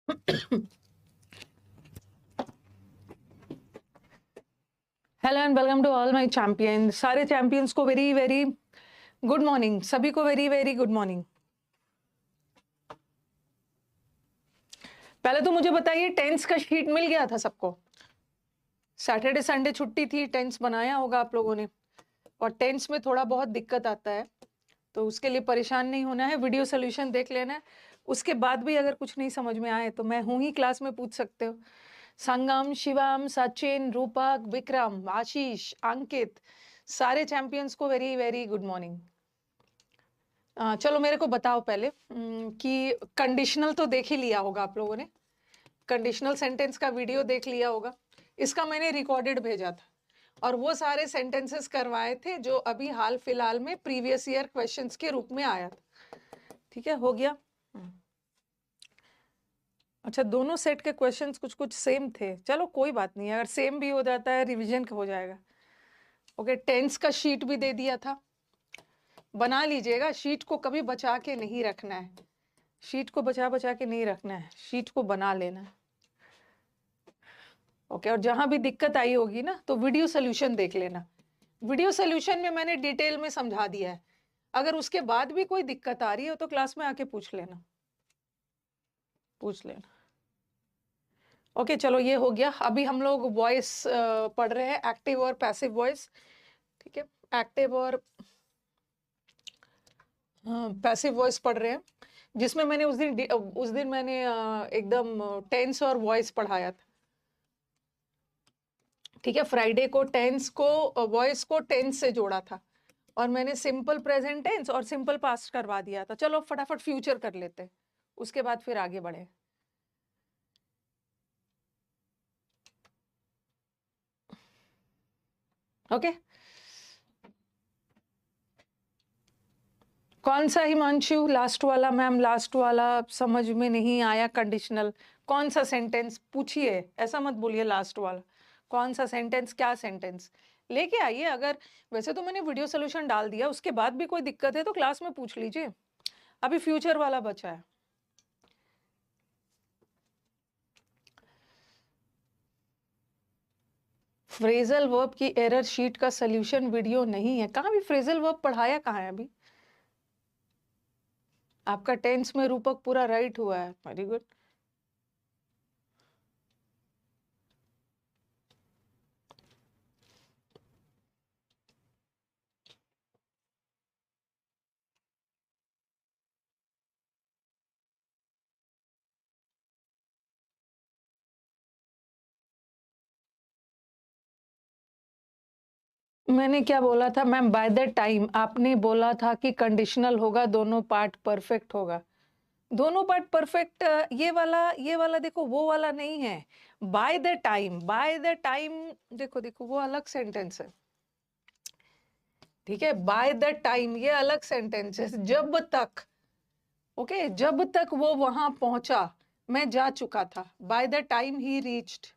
Hello and welcome to all my champions. सारे champions को very very good morning. सभी को वेरी वेरी गुड मॉर्निंग। पहले तो मुझे बताइए, टेंस का शीट मिल गया था सबको? सैटरडे संडे छुट्टी थी, टेंस बनाया होगा आप लोगों ने। और टेंस में थोड़ा बहुत दिक्कत आता है, तो उसके लिए परेशान नहीं होना है, वीडियो सोल्यूशन देख लेना है। उसके बाद भी अगर कुछ नहीं समझ में आए तो मैं हूं ही, क्लास में पूछ सकते हो। संगम, शिवम, सचिन, रूपक, विक्रम, आशीष, अंकित, सारे चैंपियंस को वेरी वेरी गुड मॉर्निंग। चलो मेरे को बताओ पहले कि कंडीशनल तो देख ही लिया होगा आप लोगों ने। कंडीशनल सेंटेंस का वीडियो देख लिया होगा। इसका मैंने रिकॉर्डेड भेजा था और वो सारे सेंटेंसेस करवाए थे जो अभी हाल फिलहाल में प्रीवियस ईयर क्वेश्चंस के रूप में आया था। ठीक है, हो गया। अच्छा, दोनों सेट के क्वेश्चंस कुछ कुछ सेम थे। चलो कोई बात नहीं, अगर सेम भी हो जाता है रिवीजन हो जाएगा। ओके, टेंस का शीट भी दे दिया था, बना लीजिएगा। शीट को कभी बचा के नहीं रखना है, शीट को बचा बचा के नहीं रखना है, शीट को बना लेना है। ओके, और जहां भी दिक्कत आई होगी ना तो वीडियो सोल्यूशन देख लेना। वीडियो सोल्यूशन में मैंने डिटेल में समझा दिया है। अगर उसके बाद भी कोई दिक्कत आ रही है तो क्लास में आके पूछ लेना, पूछ लेना। ओके चलो, ये हो गया। अभी हम लोग वॉइस पढ़ रहे हैं, एक्टिव और पैसिव वॉइस। ठीक है, एक्टिव और पैसिव वॉइस पढ़ रहे हैं, जिसमें मैंने उस दिन मैंने एकदम टेंस और वॉइस पढ़ाया था। ठीक है, फ्राइडे को टेंस को, वॉइस को टेंस से जोड़ा था और मैंने सिंपल प्रेजेंट टेंस और सिंपल पास्ट करवा दिया था। चलो फटाफट फ्यूचर कर लेते हैं, उसके बाद फिर आगे बढ़े। ओके, कौन सा हिमांशु? लास्ट वाला मैम, लास्ट वाला समझ में नहीं आया। कंडीशनल कौन सा सेंटेंस पूछिए, ऐसा मत बोलिए लास्ट वाला। कौन सा सेंटेंस, क्या सेंटेंस लेके आइए। अगर वैसे तो मैंने वीडियो सोल्यूशन डाल दिया, उसके बाद भी कोई दिक्कत है तो क्लास में पूछ लीजिए। अभी फ्यूचर वाला बचा है। फ्रेजल वर्ब की एरर शीट का सोल्यूशन वीडियो नहीं है। कहाँ भी फ्रेजल वर्ब पढ़ाया कहाँ है अभी? आपका टेंस में रूपक पूरा राइट हुआ है, वेरी गुड। मैंने क्या बोला था मैम? बाय द टाइम आपने बोला था कि कंडीशनल होगा, दोनों पार्ट परफेक्ट होगा। दोनों पार्ट परफेक्ट, ये वाला देखो, वो वाला नहीं है। By the time, by the time, देखो देखो वो अलग सेंटेंस है। ठीक है, बाय द टाइम ये अलग सेंटेंस है। जब तक, ओके, जब तक वो वहां पहुंचा मैं जा चुका था। By the time he reached,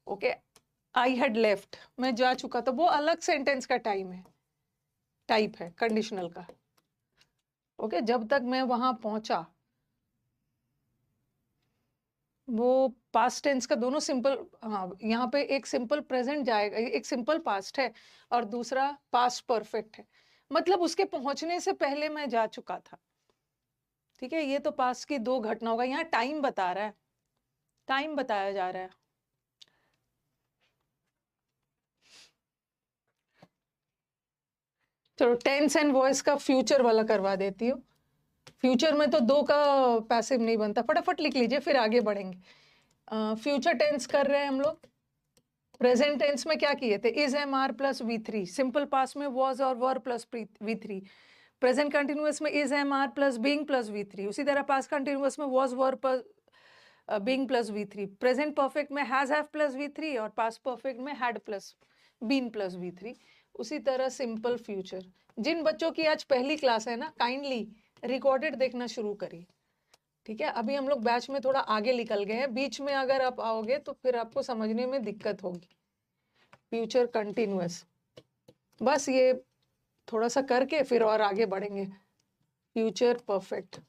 okay, I had left, मैं जा चुका था, वो अलग सेंटेंस का टाइम है, टाइप है कंडीशनल का। ओके, जब तक मैं वहां पहुंचा, वो पास्ट टेंस का दोनों सिंपल। हाँ, यहाँ पे एक सिंपल प्रेजेंट जाएगा, एक सिंपल पास्ट है और दूसरा पास्ट परफेक्ट है। मतलब उसके पहुंचने से पहले मैं जा चुका था। ठीक है, ये तो पास्ट की दो घटना होगा। यहाँ टाइम बता रहा है, टाइम बताया जा रहा है। चलो टेंस एंड वॉइस का फ्यूचर वाला करवा देती हूँ। फ्यूचर में तो दो का पैसिव नहीं बनता, फटाफट लिख लीजिए फिर आगे बढ़ेंगे। फ्यूचर टेंस कर रहे हैं हम लोग। प्रेजेंट टेंस में क्या किए थे? Is am are plus V3। Simple past में वॉज और were plus V3। Present continuous में is am are plus being plus V3। उसी तरह पास्ट कंटिन्यूअस में was were plus being plus V3। Present perfect में हैज हैव प्लस V3 और past perfect में had plus been plus V3। उसी तरह simple future. जिन बच्चों की आज पहली क्लास है ना, काइंडली रिकॉर्डेड देखना शुरू करिए। ठीक है, अभी हम लोग बैच में थोड़ा आगे निकल गए हैं, बीच में अगर आप आओगे तो फिर आपको समझने में दिक्कत होगी। फ्यूचर कंटिन्यूअस, बस ये थोड़ा सा करके फिर और आगे बढ़ेंगे। फ्यूचर परफेक्ट,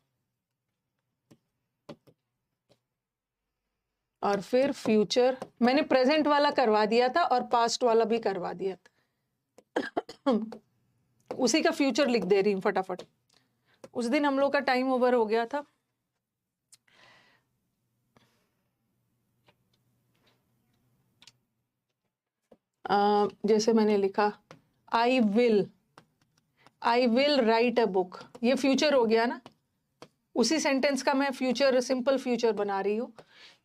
और फिर फ्यूचर मैंने प्रेजेंट वाला करवा दिया था और पास्ट वाला भी करवा दिया था। उसी का फ्यूचर लिख दे रही हूँ फटाफट। उस दिन हम लोग का टाइम ओवर हो गया था। जैसे मैंने लिखा आई विल राइट अ बुक, ये फ्यूचर हो गया ना। उसी सेंटेंस का मैं फ्यूचर सिंपल फ्यूचर बना रही हूँ,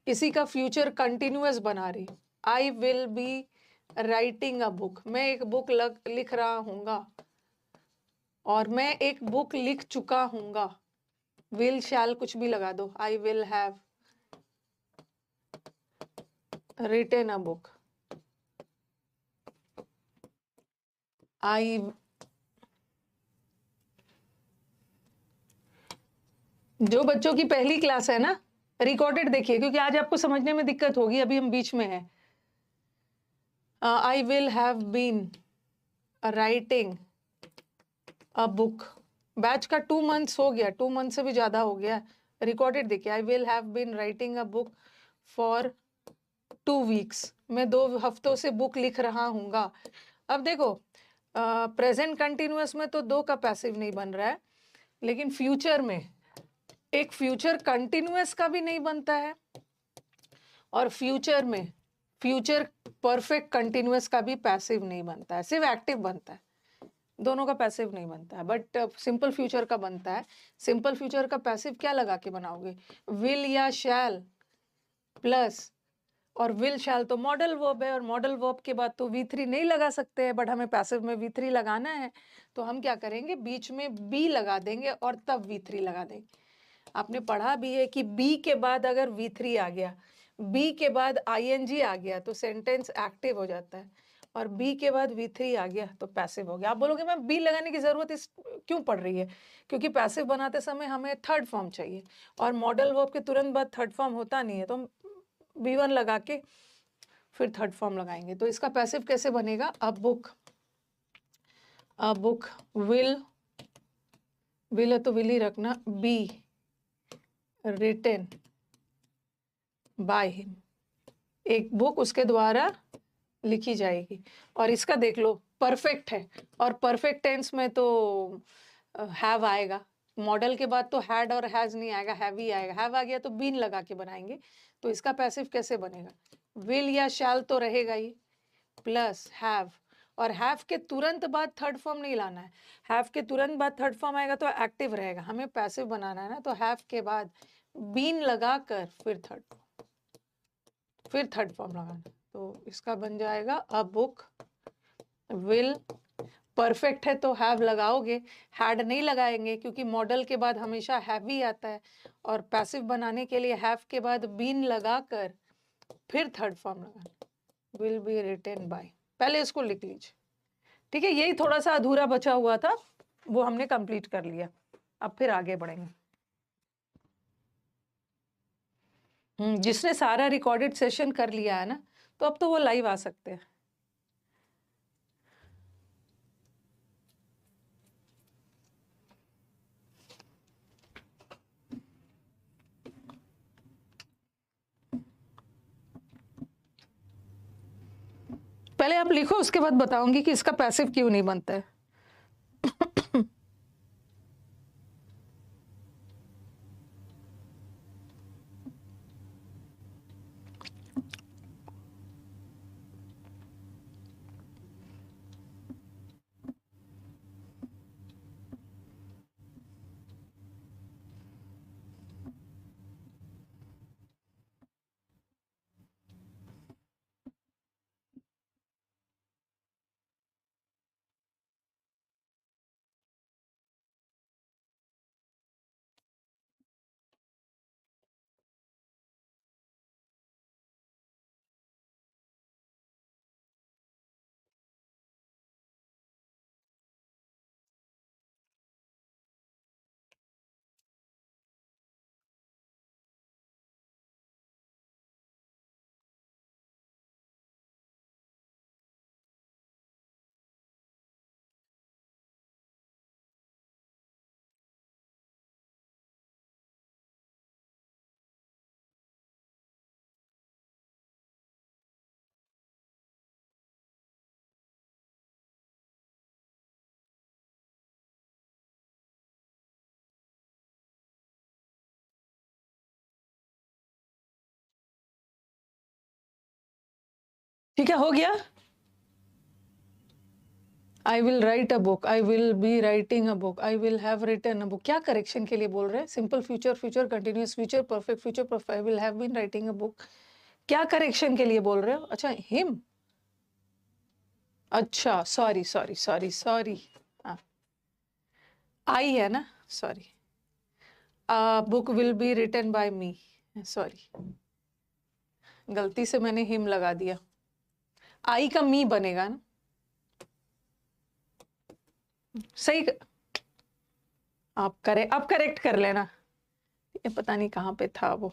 इसी का फ्यूचर कंटिन्यूअस बना रही हूँ। आई will be writing a book, मैं एक बुक लिख रहा हूँगा, और मैं एक बुक लिख चुका हूँगा। विल शैल कुछ भी लगा दो। I will have written a book. आई जो बच्चों की पहली क्लास है ना, रिकॉर्डेड देखिए, क्योंकि आज आपको समझने में दिक्कत होगी, अभी हम बीच में हैं। I will have been writing a book. Batch का 2 मंथ्स हो गया, 2 मंथ से भी ज्यादा हो गया। रिकॉर्डेड देखिए, I will have been writing a book for 2 weeks, मैं 2 हफ्तों से बुक लिख रहा हूँगा। अब देखो, प्रेजेंट कंटिन्यूअस में तो 2 का पैसिव नहीं बन रहा है, लेकिन फ्यूचर में एक फ्यूचर कंटिन्यूअस का भी नहीं बनता है, और फ्यूचर में फ्यूचर परफेक्ट कंटिन्यूअस का भी पैसिव नहीं बनता है, सिर्फ एक्टिव बनता है, दोनों का पैसिव नहीं बनता है। बट सिंपल फ्यूचर का बनता है। सिंपल फ्यूचर का पैसिव क्या लगा के बनाओगे? विल या शैल प्लस, और विल शैल तो मॉडल वर्ब है, और मॉडल वर्ब के बाद तो V3 नहीं लगा सकते हैं, बट हमें पैसिव में V3 लगाना है, तो हम क्या करेंगे, बीच में बी लगा देंगे और तब V3 लगा देंगे। आपने पढ़ा भी है कि बी के बाद अगर V3 आ गया, बी के बाद ING आ गया, तो सेंटेंस एक्टिव हो जाता है, और बी के बाद V3 आ गया तो पैसिव हो गया। आप बोलोगे मैम बी लगाने की जरूरत क्यों पड़ रही है? क्योंकि पैसिव बनाते समय हमें थर्ड फॉर्म चाहिए, और मॉडल वर्ब के तुरंत बाद थर्ड फॉर्म होता नहीं है, तो हम B1 लगा के फिर थर्ड फॉर्म लगाएंगे। तो इसका पैसिव कैसे बनेगा? अ बुक विल है तो विल ही रखना, बी रिटन बाय हिम, एक बुक उसके द्वारा लिखी जाएगी। और इसका देख लो, परफेक्ट है, और परफेक्ट टेंस में तो हैव आएगा, मॉडल के बाद तो हैड और हैज नहीं आएगा, हैव ही आएगा। हैव आ गया तो बीन लगा के बनाएंगे। तो इसका पैसिव कैसे बनेगा? विल या शैल तो रहेगा ही, प्लस हैव, और हैव के तुरंत बाद थर्ड फॉर्म नहीं लाना है। हैव के तुरंत बाद थर्ड फॉर्म आएगा तो एक्टिव रहेगा, हमें पैसिव बनाना है ना, तो हैव के बाद बीन लगाकर फिर थर्ड फॉर्म लगाना। तो इसका बन जाएगा अ बुक विल, परफेक्ट है तो हैव लगाओगे, हैड नहीं लगाएंगे क्योंकि मॉडल के बाद हमेशा हैव ही आता है, और पैसिव बनाने के लिए हैव के बाद बीन लगाकर फिर थर्ड फॉर्म लगाना, विल बी रिटन बाय। पहले इसको लिख लीजिए, ठीक है? यही थोड़ा सा अधूरा बचा हुआ था, वो हमने कंप्लीट कर लिया। अब फिर आगे बढ़ेंगे। जिसने सारा रिकॉर्डेड सेशन कर लिया है ना, तो अब तो वो लाइव आ सकते हैं। पहले आप लिखो, उसके बाद बताऊंगी कि इसका पैसिव क्यों नहीं बनता है। ठीक है, हो गया। I will write a book, I will be writing a book, I will have written a book. क्या करेक्शन के लिए बोल रहे हैं? Simple future, future continuous, future perfect, future perfect, I will have been writing a book. क्या correction के लिए बोल रहे हो? अच्छा, हिम। अच्छा, सॉरी सॉरी सॉरी सॉरी, हाँ आई है ना, sorry. Book will be written by me, sorry, गलती से मैंने हिम लगा दिया। आई का मी बनेगा ना, सही। आप अब करेक्ट कर लेना। ये पता नहीं कहाँ पे था वो।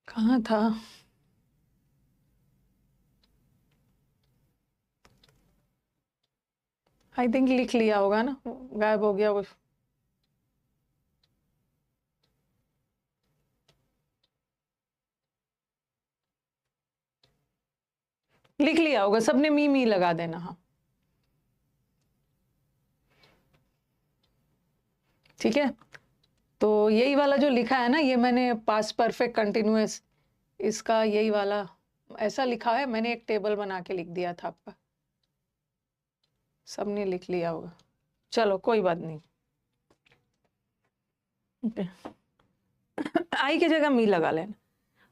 कहाँ था? आई थिंक लिख लिया होगा ना, गायब हो गया वो। लिख लिया होगा सबने, मी लगा देना। हाँ ठीक है, तो यही वाला जो लिखा है ना, ये मैंने पास्ट परफेक्ट कंटिन्यूअस, इसका यही वाला ऐसा लिखा है, मैंने एक टेबल बना के लिख दिया था आपका, सबने लिख लिया होगा। चलो कोई बात नहीं, आई की जगह मी लगा लेना।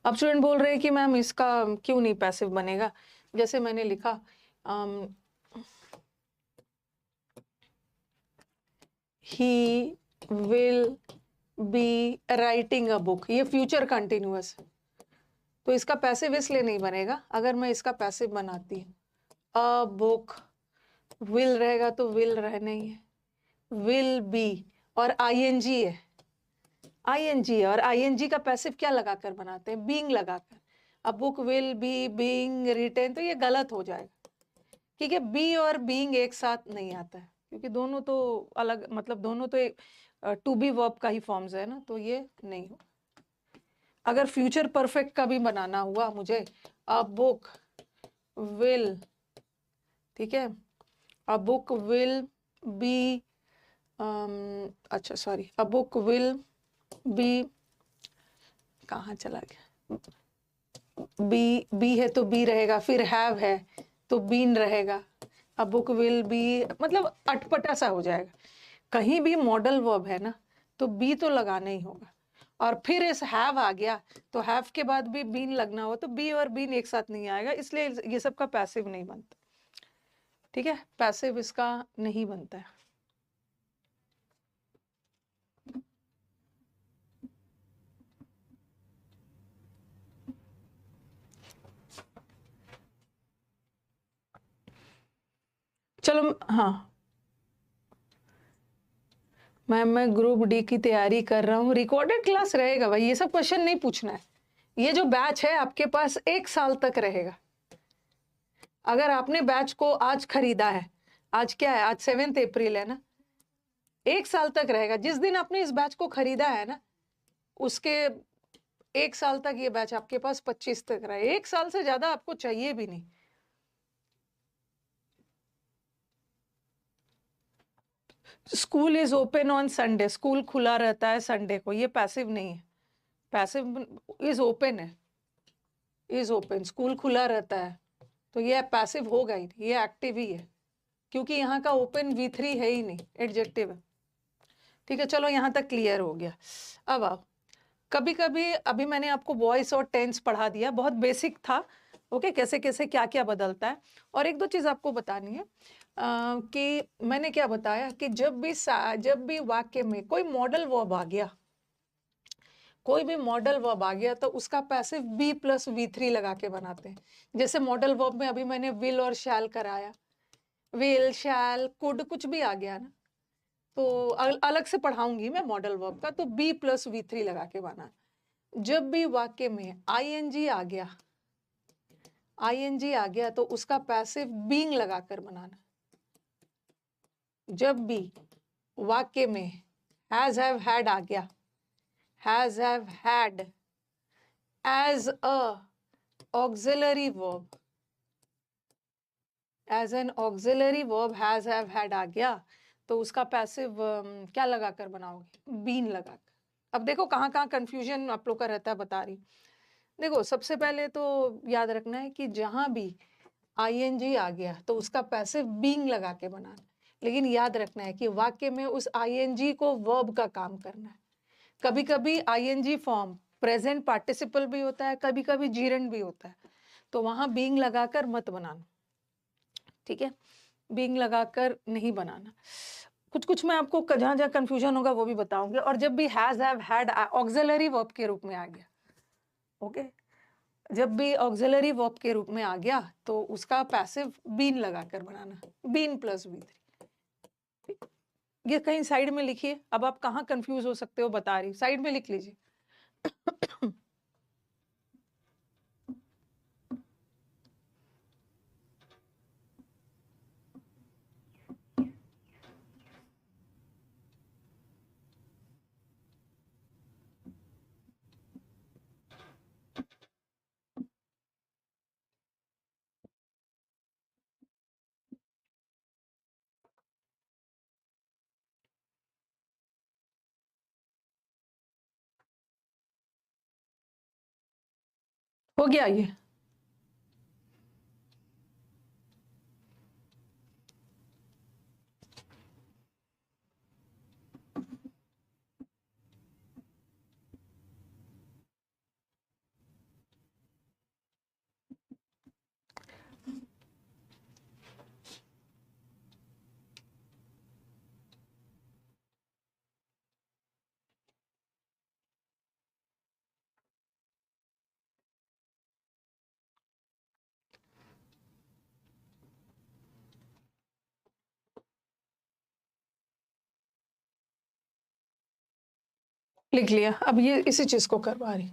अब स्टूडेंट बोल रहे हैं कि मैम इसका क्यों नहीं पैसिव बनेगा? जैसे मैंने लिखा he will be writing a book, ये फ्यूचर कंटिन्यूअस है, तो इसका पैसिव इसलिए नहीं बनेगा। अगर मैं इसका पैसिव बनाती हूँ, अ बुक, विल रहेगा तो विल रहना ही है, विल बी, और आईएनजी है, आईएनजी है, और आईएनजी का पैसिव क्या लगाकर बनाते हैं? बीइंग लगाकर। अब book will be being written, तो ये गलत हो जाएगा। ठीक है, बी और बीइंग एक साथ नहीं आता है, क्योंकि दोनों तो अलग, मतलब दोनों तो एक टू बी वर्ब का ही फॉर्म्स है ना, तो ये नहीं हो। अगर फ्यूचर परफेक्ट का भी बनाना हुआ मुझे, अ बुक विल, ठीक है, अ बुक विल बी, अच्छा sorry, a book will B, कहाँ चला गया? बी है तो बी रहेगा, फिर हैव है तो बीन रहेगा, अ बुक विल बी, मतलब अटपटा सा हो जाएगा। कहीं भी मॉडल वर्ब है ना, तो बी तो लगाना ही होगा, और फिर इस हैव आ गया तो हैव के बाद भी बीन लगना हो, तो बी और बीन एक साथ नहीं आएगा, इसलिए ये सब का पैसिव नहीं बनता। ठीक है, पैसिव इसका नहीं बनता है। चलो, हाँ मैम मैं ग्रुप डी की तैयारी कर रहा हूँ, रिकॉर्डेड क्लास रहेगा भाई, ये सब क्वेश्चन नहीं पूछना है। ये जो बैच है आपके पास 1 साल तक रहेगा। अगर आपने बैच को आज खरीदा है, आज क्या है, आज 7 अप्रैल है ना, 1 साल तक रहेगा। जिस दिन आपने इस बैच को खरीदा है ना, उसके 1 साल तक ये बैच आपके पास 25 तक रहे। 1 साल से ज्यादा आपको चाहिए भी नहीं। School is open on Sunday, school खुला रहता है संडे को, ये पैसिव नहीं है। पैसिव इज ओपन है, इज ओपन, स्कूल खुला रहता है, तो ये पैसिव होगा ही, ये एक्टिव ही है, क्योंकि यहाँ का ओपन V3 है ही नहीं, एडजेक्टिव है। ठीक है, चलो यहाँ तक क्लियर हो गया। अब आप कभी कभी, अभी मैंने आपको वॉइस और टेंस पढ़ा दिया, बहुत बेसिक था। ओके, कैसे कैसे क्या क्या बदलता है। और एक दो चीज आपको बतानी है, कि मैंने क्या बताया कि जब भी वाक्य में कोई मॉडल वर्ब आ गया, कोई भी मॉडल वर्ब आ गया, तो उसका पैसिव बी प्लस V3 लगा के बनाते हैं। जैसे मॉडल वर्ब में अभी मैंने विल और शैल कराया, विल शैल कुड कुछ भी आ गया ना, तो अलग से पढ़ाऊंगी मैं मॉडल वर्ब का, तो बी प्लस V3 लगा के बना। जब भी वाक्य में आईएनजी आ गया, आईएनजी आ गया, तो उसका पैसिव बीइंग लगाकर बनाना। जब भी वाक्य में हैज हैव हैड आ गया, has have had as a auxiliary verb, as an auxiliary verb has have had आ गया, तो उसका पैसिव क्या लगाकर बनाओगे? बीन लगाकर। अब देखो कहाँ कहाँ कंफ्यूजन आप लोग का रहता है, बता रही। देखो सबसे पहले तो याद रखना है कि जहां भी आईएनजी आ गया तो उसका पैसिव बीइंग लगा के बनाना, लेकिन याद रखना है कि वाक्य में उस आईएनजी को वर्ब का काम करना है। कभी कभी आईएनजी फॉर्म प्रेजेंट पार्टिसिपल भी होता है, कभी कभी जीरेंड भी होता है, तो वहां बीइंग लगाकर मत बनाना, ठीक है? बीइंग लगाकर नहीं बनाना। कुछ कुछ मैं आपको जहां जहां कंफ्यूजन होगा वो भी बताऊंगी। और जब भी has, have, had auxiliary verb के रूप में आ गया, ओके, जब भी ऑक्सिलरी वर्ब के रूप में आ गया तो उसका पैसिव बीन लगाकर बनाना, बीन प्लस V3। ये कहीं साइड में लिखिए, अब आप कहाँ कंफ्यूज हो सकते हो बता रही, साइड में लिख लीजिए। हो गया ये? लिख लिया। अब ये इसी चीज को करवा रही।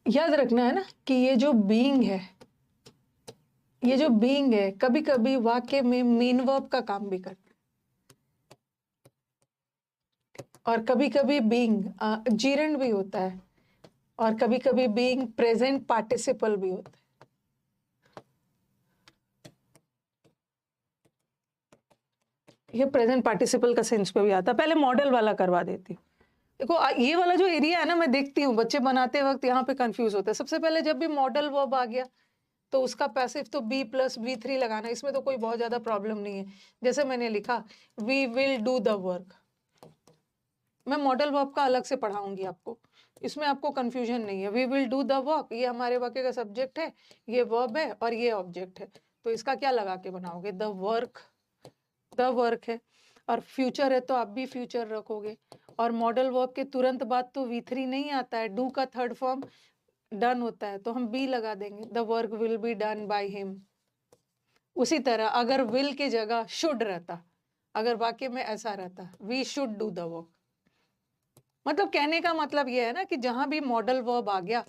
याद रखना है ना कि ये जो बीइंग है, ये जो बीइंग है कभी कभी वाक्य में मेन वर्ब का काम भी करता है, और कभी कभी बीइंग जीरेंड भी होता है, और कभी कभी बीइंग प्रेजेंट पार्टिसिपल भी होता है। ये प्रेजेंट पार्टिसिपल का सेंस पे भी आता है। पहले मॉडल वाला करवा देती हूँ। देखो ये वाला जो एरिया है ना, मैं देखती हूँ बच्चे बनाते वक्त यहाँ पे कंफ्यूज होते हैं। सबसे पहले जब भी मॉडल वर्ब आ गया तो उसका पैसिव तो बी प्लस V3 लगाना, इसमें तो कोई बहुत ज्यादा प्रॉब्लम नहीं है। जैसे मैंने लिखा we will do the work, मैं मॉडल वर्ब का अलग से पढ़ाऊंगी आपको, इसमें आपको कंफ्यूजन नहीं है। We will do the work, ये हमारे वाक्य का सब्जेक्ट है, ये वर्ब है और ये ऑब्जेक्ट है, तो इसका क्या लगा के बनाओगे? द वर्क, द वर्क है। और फ्यूचर है तो आप भी फ्यूचर रखोगे। और मॉडल वर्ब के तुरंत बाद तो V3 नहीं आता है, डू का थर्ड फॉर्म डन होता है, तो हम बी लगा देंगे, the work will be done by him. उसी तरह अगर विल की जगह शुड रहता, अगर वाक्य में ऐसा रहता we should do the work, मतलब कहने का मतलब यह है ना कि जहां भी मॉडल वर्ब आ गया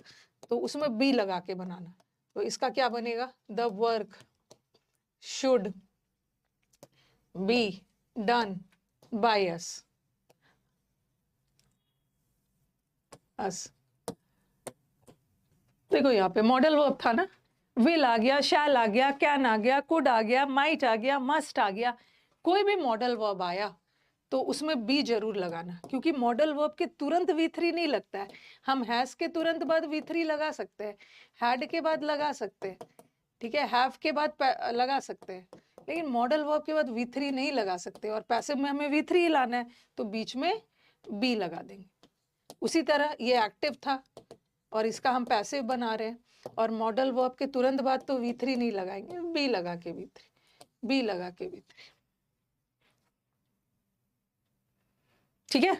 तो उसमें बी लगा के बनाना, तो इसका क्या बनेगा? The work should be done by us, us. देखो यहाँ पे मॉडल वर्ब था ना, विल आ गया, शैल आ गया, कैन आ गया, कुड आ गया, माइट आ गया, मस्ट आ गया। कोई भी मॉडल वर्ब आया तो उसमें बी जरूर लगाना, क्योंकि मॉडल वर्ब के तुरंत V3 नहीं लगता है। हम हैज के तुरंत बाद V3 लगा सकते हैं, हैड के बाद लगा सकते हैं, ठीक है, हैव के बाद लगा सकते हैं, लेकिन मॉडल वर्ब के बाद V3 नहीं लगा सकते। और पैसिव में हमें V3 ही लाना है, तो बीच में बी लगा देंगे। उसी तरह ये एक्टिव था और इसका हम पैसिव बना रहे हैं, और मॉडल वर्ब के तुरंत बाद तो V3 नहीं लगाएंगे, बी लगा के V3, बी लगा के V3, ठीक है?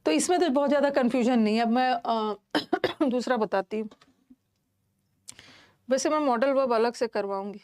तो इसमें तो बहुत ज्यादा कंफ्यूजन नहीं है। अब मैं दूसरा बताती हूँ। वैसे मैं मॉडल वर्ब अलग से करवाऊंगी।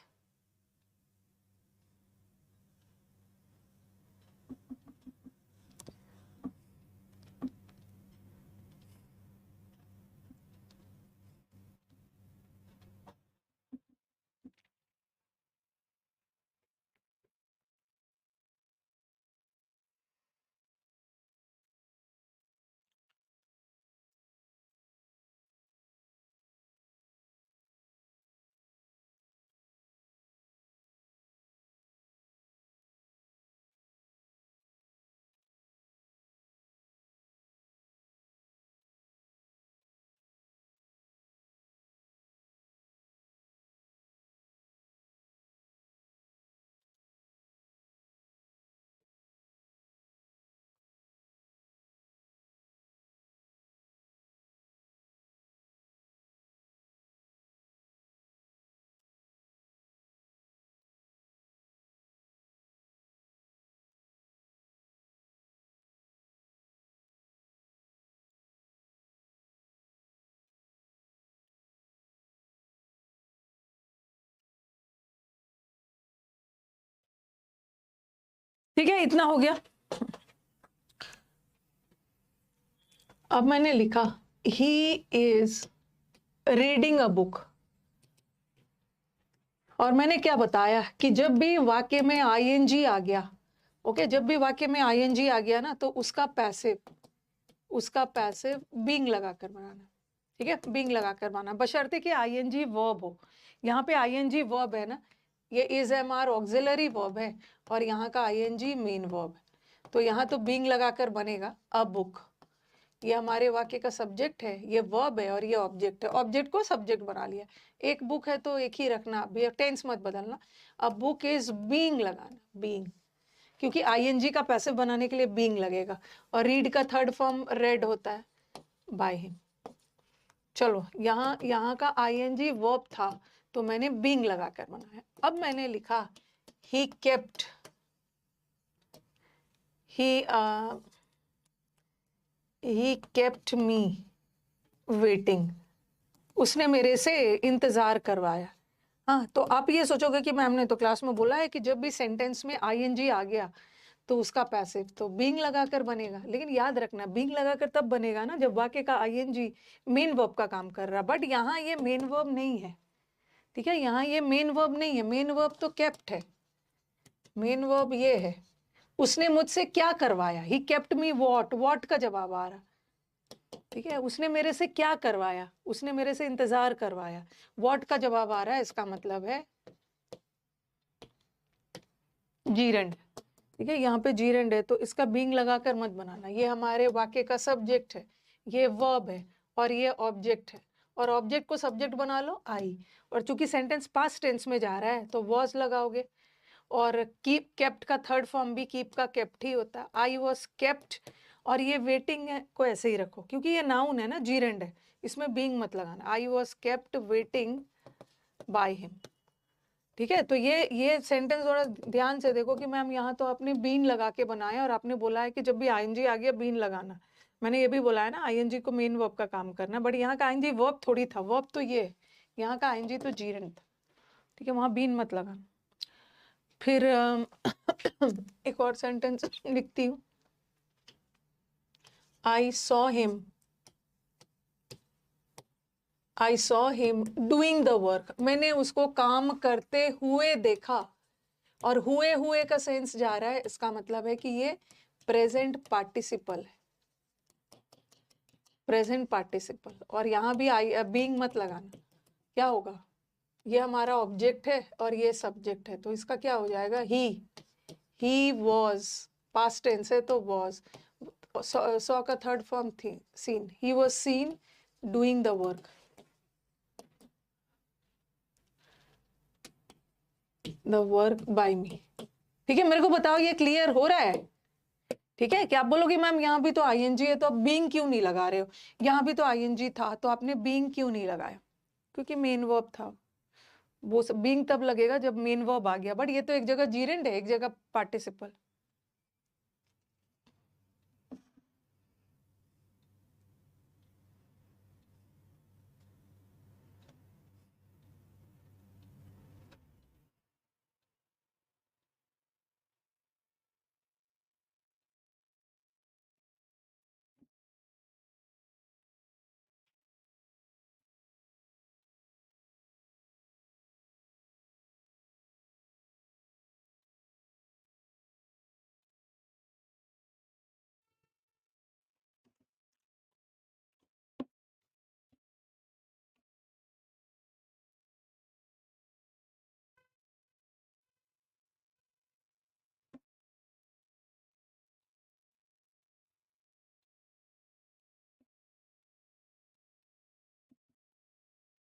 ठीक है, इतना हो गया। अब मैंने लिखा he is reading a book, और मैंने क्या बताया कि जब भी वाक्य में आईएनजी आ गया, ओके, जब भी वाक्य में आईएनजी आ गया ना, तो उसका पैसिव बीइंग लगाकर बनाना। ठीक है, बीइंग लगाकर बनाना, बशर्ते कि आईएनजी वर्ब हो। यहाँ पे आईएनजी वर्ब है ना, ये is am are auxiliary verb है, और यहाँ का आईएनजी मेन वर्ब है, तो यहाँ तो बीइंग लगाकर बनेगा अ बुक। ये हमारे वाक्य का सब्जेक्ट है, ये वर्ब है, और ये ऑब्जेक्ट है। ऑब्जेक्ट को सब्जेक्ट बना लिया। एक बुक है तो एक ही रखना, टेंस मत बदलना। अ बुक इज बीइंग लगाना, बीइंग, क्योंकि आईएनजी का पैसिव बनाने के लिए बीइंग लगेगा। और रीड का थर्ड फॉर्म रेड होता है, बाय हिम। चलो, यहाँ का आईएनजी वर्ब था, तो मैंने बीइंग लगाकर बनाया। अब मैंने लिखा ही केप्ट मी वेटिंग, उसने मेरे से इंतजार करवाया। हाँ, तो आप ये सोचोगे कि मैम ने तो क्लास में बोला है कि जब भी सेंटेंस में आईएनजी आ गया तो उसका पैसिव तो बीइंग लगाकर बनेगा, लेकिन याद रखना बीइंग लगाकर तब बनेगा ना जब वाक्य का आईएनजी मेन वर्ब का काम कर रहा। बट यहाँ ये मेन वर्ब नहीं है, ठीक है, यहाँ ये मेन वर्ब नहीं है। मेन वर्ब तो केप्ट है, मेन वर्ब ये है, उसने मुझसे क्या करवाया। ही केप्ट मी वॉट का जवाब आ रहा, ठीक है, उसने मेरे से क्या करवाया, उसने मेरे से इंतजार करवाया, व्हाट का जवाब आ रहा है, इसका मतलब है जीरेंड। ठीक है, यहाँ पे जीरेंड है, तो इसका बीइंग लगाकर मत बनाना। ये हमारे वाक्य का सब्जेक्ट है, ये वर्ब है, और ये ऑब्जेक्ट है, और ऑब्जेक्ट को सब्जेक्ट बना लो आई। और चूंकि सेंटेंस पास्ट टेंस में जा रहा है तो वॉज लगाओगे। और कीप केप्ट का थर्ड फॉर्म भी कीप का केप्ट ही होता है, आई वॉज केप्ट। और ये वेटिंग को ऐसे ही रखो, क्योंकि ये नाउन है ना, जीरेंड है, इसमें बीइंग मत लगाना। I was kept waiting by him. ठीक है, तो ये सेंटेंस थोड़ा ध्यान से देखो कि मैम यहाँ तो आपने बीन लगा के बनाया, और आपने बोला है कि जब भी आईएनजी आ गया बीन लगाना। मैंने ये भी बोला है ना आईएनजी को मेन वर्ब का काम करना, बट यहाँ का आईएनजी वर्ब थोड़ी था, वर्ब तो ये, यहाँ का आईएनजी तो जीरेंड था। ठीक है, वहाँ बीन मत लगाना। फिर एक और सेंटेंस लिखती हूँ, I saw him doing the work, मैंने उसको काम करते हुए देखा। और हुए का सेंस जा रहा है, इसका मतलब है कि ये प्रेजेंट पार्टिसिपल है, प्रेजेंट पार्टिसिपल। और यहाँ भी आई बीइंग मत लगाना, क्या होगा, ये हमारा ऑब्जेक्ट है और ये सब्जेक्ट है, तो इसका क्या हो जाएगा, ही वॉज, पास्ट टेंस है तो वॉज। सॉ का थर्ड फॉर्म थी seen, he was seen doing the work, the work by me. ठीक है, मेरे को बताओ ये क्लियर हो रहा है। ठीक है, क्या आप बोलोगे मैम यहाँ भी तो आईएनजी है तो आप बीइंग क्यों नहीं लगा रहे हो, यहाँ भी तो आईएनजी था तो आपने बीइंग क्यों नहीं लगाया, क्योंकि मेन वर्ब था। वो सब बीइंग तब लगेगा जब मेन वर्ब आ गया, बट ये तो एक जगह जीरेंड है, एक जगह participle.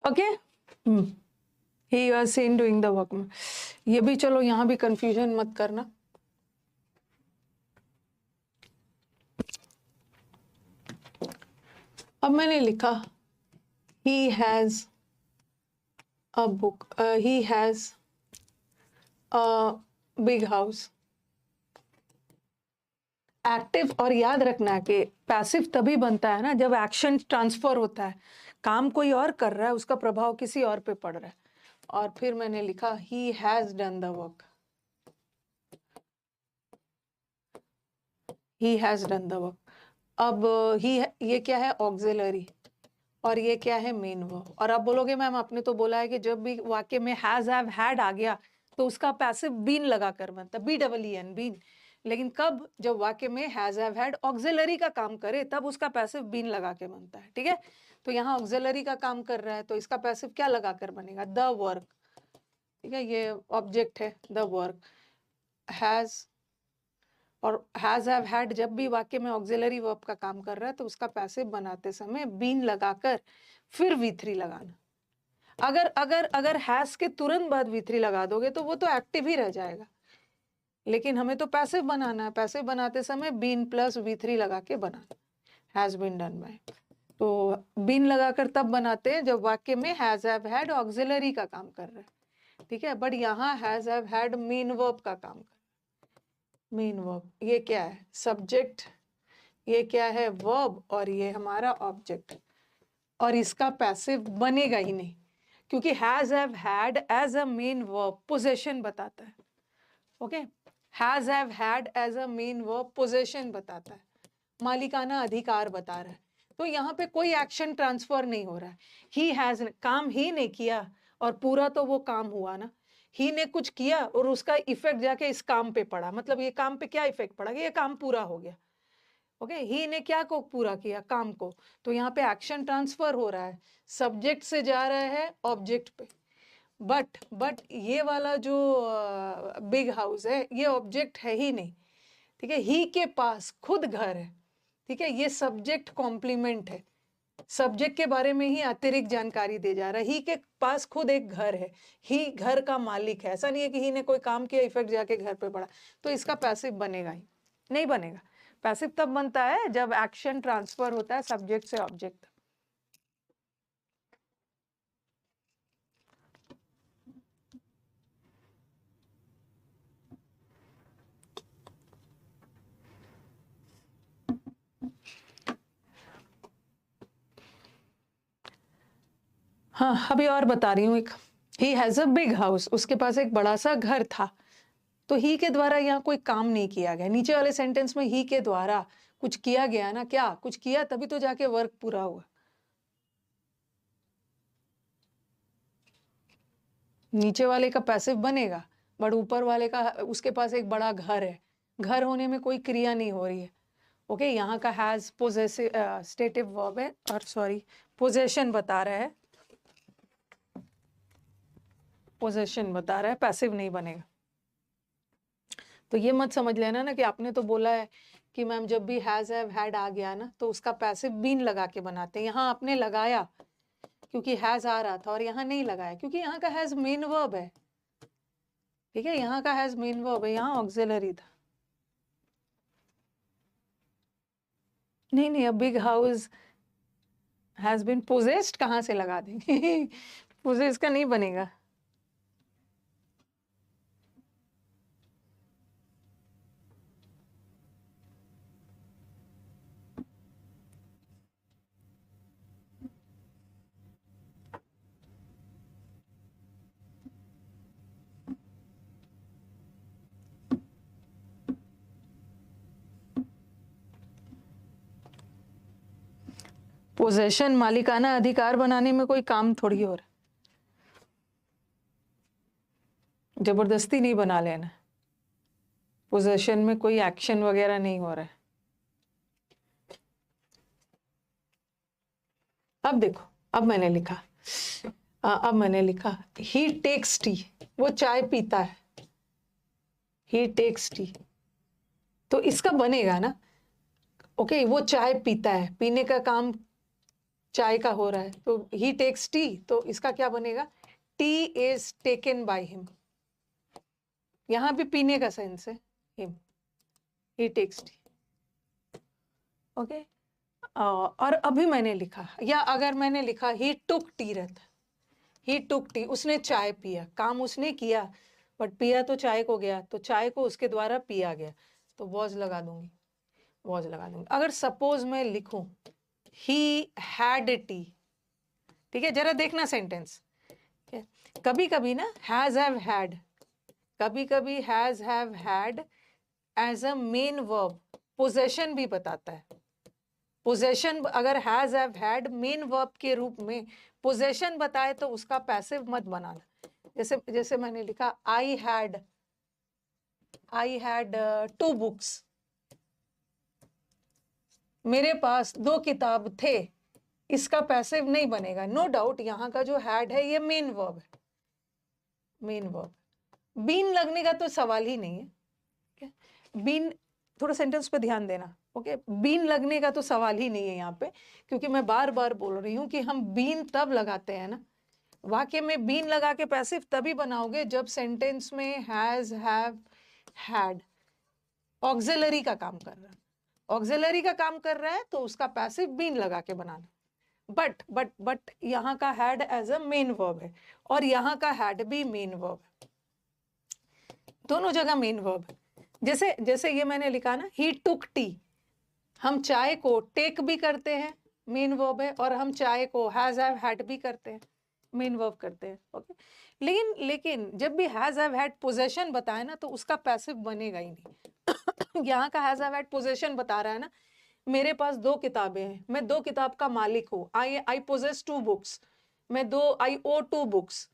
Okay, he was scene doing the work में, ये भी चलो यहाँ भी कंफ्यूजन मत करना। अब मैंने लिखा he has a book, he has a big house. Active, और याद रखना कि पैसिव तभी बनता है ना जब एक्शन ट्रांसफर होता है, काम कोई और कर रहा है, उसका प्रभाव किसी और पे पड़ रहा है। और फिर मैंने लिखा he has done the work, he has done the work. अब ही ये क्या है, ऑक्सिलरी, और ये क्या है, मेन वर्ब। और आप बोलोगे मैम आपने तो बोला है कि जब भी वाक्य में हैज हैव हैड आ गया तो उसका पैसिव बीन लगाकर बनता है, BEEN, बीन। लेकिन कब, जब वाक्य में हैज हैव हैड ऑक्सिलरी का काम करे तब उसका पैसिव बीन लगा के बनता है, ठीक है। तो यहाँ ऑक्सिलरी का काम कर रहा है तो इसका पैसिव क्या लगाकर बनेगा, द वर्क, ठीक है। ये ऑब्जेक्ट है द वर्क, हैज और हैज हैव हैड जब भी वाक्य में ऑक्सिलरी वर्ब का काम कर रहा है तो उसका पैसिव बनाते समय बीन लगाकर फिर V3 लगाना। अगर अगर अगर हैज के तुरंत बाद V3 लगा दोगे तो वो तो एक्टिव ही रह जाएगा, लेकिन हमें तो पैसिव बनाना है। पैसिव बनाते समय बीन प्लस V3 लगा के बनाना, हैज बीन डन बाय। तो बीन लगाकर तब बनाते हैं जब वाक्य में हैज हैव हैड ऑक्सिलरी का काम कर रहा है, ठीक है। बट यहाँ has have had main verb का काम कर, मेन वर्ब। ये क्या है, सब्जेक्ट, ये क्या है, वर्ब, और ये हमारा ऑब्जेक्ट। और इसका पैसिव बनेगा ही नहीं क्योंकि has have had as a main verb possession बताता है, okay. Has have had as a main verb possession बताता है, मालिकाना अधिकार बता रहा है। तो यहाँ पे कोई एक्शन ट्रांसफर नहीं हो रहा है। ही हैज, काम ही ने किया और पूरा तो वो काम हुआ ना। ही ने कुछ किया और उसका इफेक्ट जाके इस काम पे पड़ा, मतलब ये काम पे क्या इफेक्ट पड़ा कि ये काम पूरा हो गया, ओके। ही ने क्या को पूरा किया, काम को। तो यहाँ पे एक्शन ट्रांसफर हो रहा है, सब्जेक्ट से जा रहा है ऑब्जेक्ट पे। बट ये वाला जो बिग हाउस है ये ऑब्जेक्ट है ही नहीं, ठीक है। ही के पास खुद घर है, ठीक है। ये सब्जेक्ट कॉम्प्लीमेंट है, सब्जेक्ट के बारे में ही अतिरिक्त जानकारी दे जा रहा है। ही के पास खुद एक घर है, ही घर का मालिक है। ऐसा नहीं है कि ही ने कोई काम किया इफेक्ट जाके घर पे पड़ा। तो इसका पैसिव बनेगा ही नहीं, बनेगा। पैसिव तब बनता है जब एक्शन ट्रांसफर होता है सब्जेक्ट से ऑब्जेक्ट। हाँ, अभी और बता रही हूँ। एक, he has a big house, उसके पास एक बड़ा सा घर था। तो ही के द्वारा यहाँ कोई काम नहीं किया गया। नीचे वाले सेंटेंस में ही के द्वारा कुछ किया गया ना, क्या कुछ किया तभी तो जाके वर्क पूरा हुआ। नीचे वाले का पैसिव बनेगा बट ऊपर वाले का, उसके पास एक बड़ा घर है। घर होने में कोई क्रिया नहीं हो रही है, ओके। यहाँ का हैज पोजेसिव स्टेटिव वर्ब है, और सॉरी पोजेशन बता रहा है, पोजेशन बता रहा है, पैसिव नहीं बनेगा। तो ये मत समझ लेना ना कि आपने तो बोला है कि मैम जब भी हैज हैव हैड आ गया ना तो उसका पैसिव बीन लगा के बनाते हैं। यहाँ आपने लगाया क्योंकि हैज आ रहा था, और यहाँ नहीं लगाया क्योंकि यहाँ का हैज मेन वर्ब है, ठीक है। यहाँ का हैज मेन वर्ब है, यहाँ ऑक्सिलरी था। नहीं नहीं, अब big house has been possessed कहाँ से लगा देंगे पोजेस का नहीं बनेगा। पोजेशन मालिकाना अधिकार बनाने में कोई काम थोड़ी हो रहा है, जबरदस्ती नहीं बना लेना। पोजेशन में कोई एक्शन वगैरह नहीं हो रहा है। अब देखो, अब मैंने लिखा ही टेक्स टी, वो चाय पीता है, ही टेक्स टी। तो इसका बनेगा ना, ओके। वो चाय पीता है, पीने का काम चाय का हो रहा है, तो ही टेक्स टी, तो इसका क्या बनेगा, T is taken by him. यहां भी पीने का सेंस है, हिम, ही टेक्स टी, ओके। और अभी मैंने लिखा, या अगर मैंने लिखा ही टुक टी रहता, ही टुक टी, उसने चाय पिया, काम उसने किया बट पिया तो चाय को गया, तो चाय को उसके द्वारा पिया गया, तो वॉज लगा दूंगी, वॉज लगा दूंगी। अगर सपोज मैं लिखूं ही हैड टी, ठीक है, जरा देखना सेंटेंस। कभी कभी ना हैज हैव हैड, कभी कभी has have had as a main verb possession भी बताता है। पोजेशन अगर has have had main verb के रूप में पोजेशन बताए तो उसका पैसिव मत बनाना। जैसे जैसे मैंने लिखा आई हैड 2 बुक्स, मेरे पास 2 किताब थे, इसका पैसिव नहीं बनेगा। नो डाउट यहाँ का जो हैड है ये मेन वर्ब है, मेन वर्ब। बीन लगने का तो सवाल ही नहीं है। बीन, थोड़ा सेंटेंस पे ध्यान देना, ओके। बीन लगने का तो सवाल ही नहीं है यहाँ पे, क्योंकि मैं बार बार बोल रही हूँ कि हम बीन तब लगाते हैं ना, वाक्य में बीन लगा के पैसिव तभी बनाओगे जब सेंटेंस में हैज, हैव, हैड ऑक्सिलरी का काम कर रहा है। ऑक्सिलरी का काम कर रहा है तो उसका पैसिव बीन लगा के बनाना। बट यहाँ का had as a main verb है और यहाँ का हैड भी मेन वर्ब है, दोनों जगह मेन वर्ब है। जैसे जैसे ये मैंने लिखा ना, ही टुक टी, हम चाय को टेक भी करते हैं, मेन वर्ब है, और हम चाय को हैज हैव हैड भी करते हैं, मेन वर्ब करते हैं, ओके। लेकिन जब भी हैज हैव हैड पोजेशन बताए ना तो उसका पैसिव बनेगा ही नहीं। यहाँ का हैज हैव हैड पोजेशन बता रहा है ना, मेरे पास 2 किताबें हैं, मैं 2 किताब का मालिक हूँ, आई पोजेस 2 बुक्स, मैं आई ओ 2 बुक्स,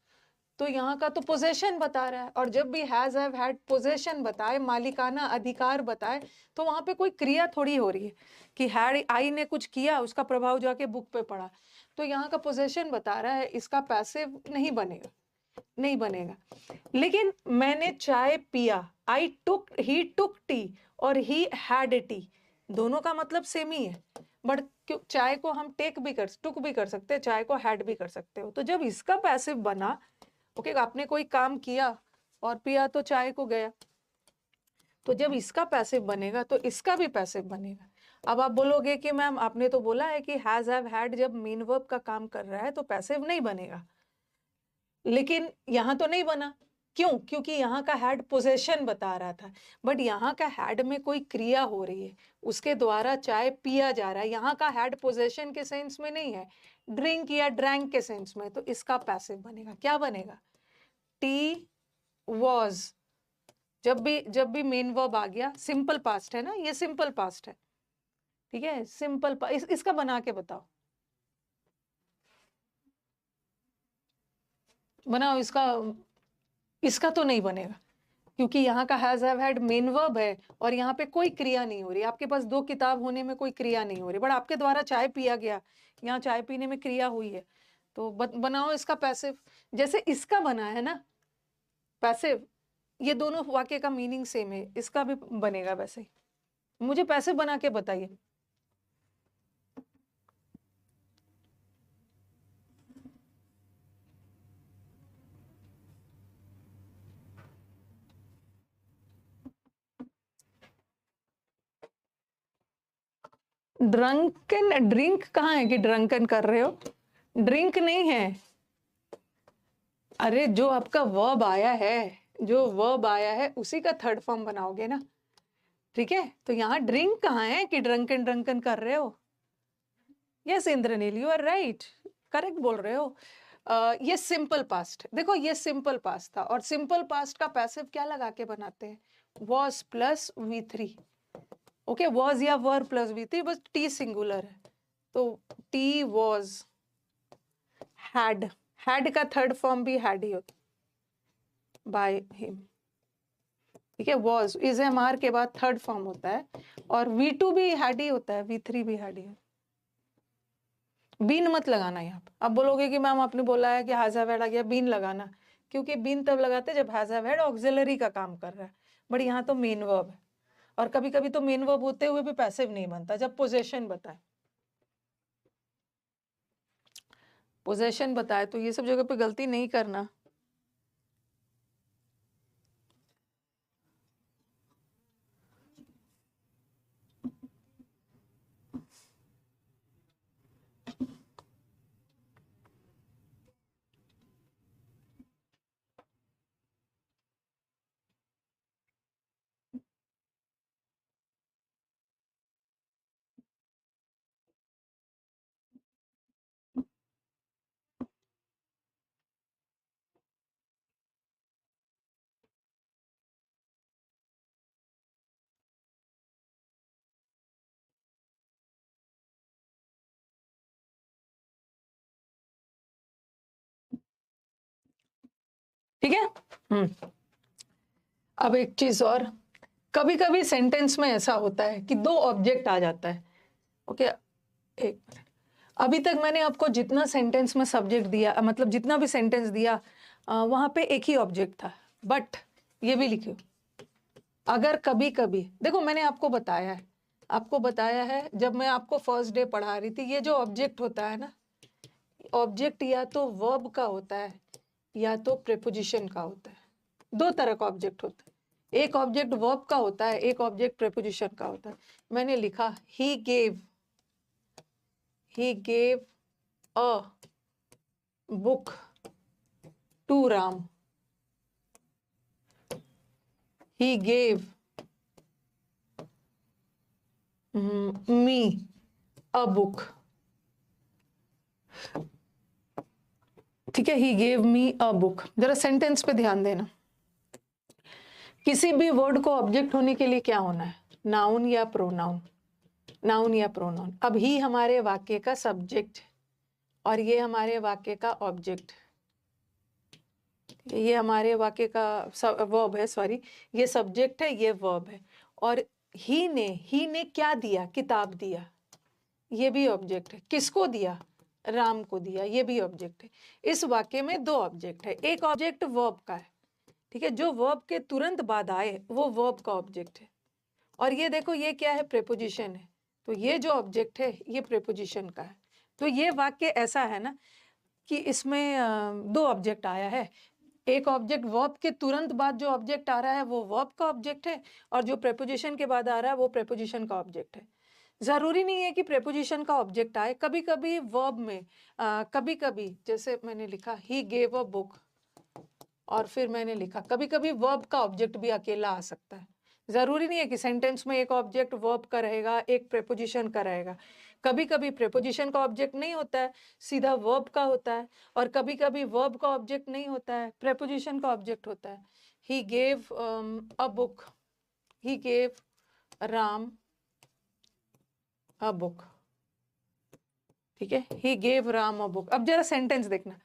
तो यहाँ का तो पोजेशन बता रहा है। और जब भी हैज हैव हैड पोजेशन बताए, मालिकाना अधिकार बताए, तो वहां पे कोई क्रिया थोड़ी हो रही है कि हैड आई ने कुछ किया, उसका प्रभाव जाके बुक पे पड़ा। तो यहाँ का पोजेशन बता रहा है, इसका पैसिव नहीं बनेगा, नहीं बनेगा। लेकिन मैंने चाय पिया, ही टुक टी और ही हैड टी, दोनों का मतलब सेम ही है। बट चाय को हम टुक भी कर सकते हैं, चाय को हैड भी कर सकते हो। तो जब इसका पैसिव बना, ओके, आपने कोई काम किया और पिया तो चाय को गया, तो जब इसका पैसिव बनेगा तो इसका भी पैसिव बनेगा। अब आप बोलोगे कि मैम आपने तो बोला है कि हैज हैव हैड जब मेन वर्ब का काम कर रहा है तो पैसिव नहीं बनेगा, लेकिन यहाँ तो नहीं बना। क्यों? क्योंकि यहाँ का हैड पोजेशन बता रहा था, बट यहाँ का हैड में कोई क्रिया हो रही है, उसके द्वारा चाय पिया जा रहा है। यहाँ का हैड पोजेशन के सेंस में नहीं है, ड्रिंक या ड्रैंक के सेंस में, तो इसका पैसिव बनेगा। क्या बनेगा? T was. जब भी मेन वर्ब आ गया, सिंपल पास्ट है ना, ये सिंपल पास्ट है, ठीक है, सिंपल इसका बना के बताओ, बनाओ इसका। इसका तो नहीं बनेगा, क्योंकि यहाँ का has have had main verb है और यहाँ पे कोई क्रिया नहीं हो रही। आपके पास 2 किताब होने में कोई क्रिया नहीं हो रही, बट आपके द्वारा चाय पिया गया, यहाँ चाय पीने में क्रिया हुई है, तो बनाओ इसका पैसिव। जैसे इसका बना है ना पैसिव, ये दोनों वाक्य का मीनिंग सेम है, इसका भी बनेगा वैसे ही। मुझे पैसिव बना के बताइए। ड्रंकन, ड्रिंक कहाँ है कि ड्रंकन कर रहे हो? ड्रिंक नहीं है। अरे जो आपका वर्ब आया है, जो वर्ब आया है उसी का थर्ड फॉर्म बनाओगे ना, ठीक है। तो यहाँ ड्रिंक कहाँ है कि ड्रंकन ड्रंकन कर रहे हो? Yes Indranil, you are right, correct बोल रहे हो। ये सिंपल पास्ट, देखो ये सिंपल पास्ट था, और सिंपल पास्ट का पैसिव क्या लगा के बनाते हैं? Was plus V3, okay. Was या वर प्लस V3, बस टी सिंगुलर है, तो टी वॉज। हैड, हैड का थर्ड फॉर्म भी हैड ही होता, बाय हिम, ठीक है। वॉज इज एम आर के बाद थर्ड फॉर्म होता है, और V2 भी हैड ही होता है, V3 भी हैड ही होता है। बीन मत लगाना यहाँ पे। अब बोलोगे कि मैम आपने बोला है कि हैज हैव हैड आ गया, बीन लगाना, क्योंकि बीन तब लगाते जब हैज हैव हैड ऑक्सिलरी का काम कर रहा है, बट यहाँ तो मेन वर्ब है। और कभी कभी तो मेन वर्ब होते हुए भी पैसिव नहीं बनता, जब पोजेशन बताए, पोजेशन बताए तो ये सब जगह पे गलती नहीं करना। ठीक है। अब एक चीज और, कभी कभी सेंटेंस में ऐसा होता है कि दो ऑब्जेक्ट आ जाता है। ओके, एक मिनट, अभी तक मैंने आपको जितना सेंटेंस में सब्जेक्ट दिया, मतलब जितना भी सेंटेंस दिया, वहां पे एक ही ऑब्जेक्ट था। बट ये भी लिखियो, अगर कभी कभी देखो, मैंने आपको बताया है जब मैं आपको फर्स्ट डे पढ़ा रही थी, ये जो ऑब्जेक्ट होता है ना, ऑब्जेक्ट या तो वर्ब का होता है या तो प्रेपोजिशन का होता है। दो तरह का ऑब्जेक्ट होता है, एक ऑब्जेक्ट वर्ब का होता है, एक ऑब्जेक्ट प्रेपोजिशन का होता है। मैंने लिखा he gave a book to Ram, he gave me a book। ठीक है, he gave me a book। जरा सेंटेंस पे ध्यान देना, किसी भी वर्ड को ऑब्जेक्ट होने के लिए क्या होना है, नाउन या प्रोनाउन। नाउन या प्रोनाउन। अब ही हमारे वाक्य का सब्जेक्ट और ये हमारे वाक्य का ऑब्जेक्ट, ये हमारे वाक्य का वर्ब है, सॉरी, ये सब्जेक्ट है, ये वर्ब है। और ही ने क्या दिया, किताब दिया, ये भी ऑब्जेक्ट है। किसको दिया, राम को दिया, ये भी ऑब्जेक्ट है। इस वाक्य में दो ऑब्जेक्ट है, एक ऑब्जेक्ट वर्ब का है, ठीक है, जो वर्ब के तुरंत बाद आए वो वर्ब का ऑब्जेक्ट है। और ये देखो, ये क्या है, प्रेपोजिशन है, तो ये जो ऑब्जेक्ट है ये प्रेपोजिशन का है। तो ये वाक्य ऐसा है ना कि इसमें दो ऑब्जेक्ट आया है, एक ऑब्जेक्ट वर्ब के तुरंत बाद जो ऑब्जेक्ट आ रहा है वो वर्ब का ऑब्जेक्ट है, और जो प्रेपोजिशन के बाद आ रहा है वो प्रेपोजिशन का ऑब्जेक्ट है। जरूरी नहीं है कि प्रेपोजिशन का ऑब्जेक्ट आए, कभी कभी वर्ब में कभी कभी, जैसे मैंने लिखा ही गेव अ बुक, और फिर मैंने लिखा, कभी कभी वर्ब का ऑब्जेक्ट भी अकेला आ सकता है। जरूरी नहीं है कि सेंटेंस में एक ऑब्जेक्ट वर्ब का रहेगा, एक प्रेपोजिशन का रहेगा। कभी कभी प्रेपोजिशन का ऑब्जेक्ट नहीं होता है, सीधा वर्ब का होता है, और कभी कभी वर्ब का ऑब्जेक्ट नहीं होता है, प्रेपोजिशन का ऑब्जेक्ट होता है। ही gave a book, he gave Ram a book, ठीक है, he gave Ram a book. अब जरा सेंटेंस देखना,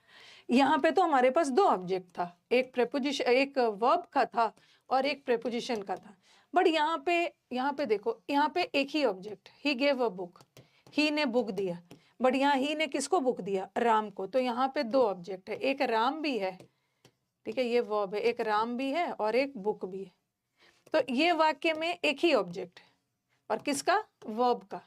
यहाँ पे तो हमारे पास दो ऑब्जेक्ट था, एक प्रेपोजिशन, एक वर्ब का था और एक प्रेपोजिशन का था। बट यहाँ पे देखो, यहाँ पे एक ही object, he gave a book, he ने बुक दिया। बट यहाँ ही ने किसको बुक दिया, राम को। तो यहाँ पे दो ऑब्जेक्ट है, एक राम भी है, ठीक है, ये वर्ब है, एक राम भी है और एक बुक भी है। तो ये वाक्य में एक ही ऑब्जेक्ट है, और किसका, वर्ब का।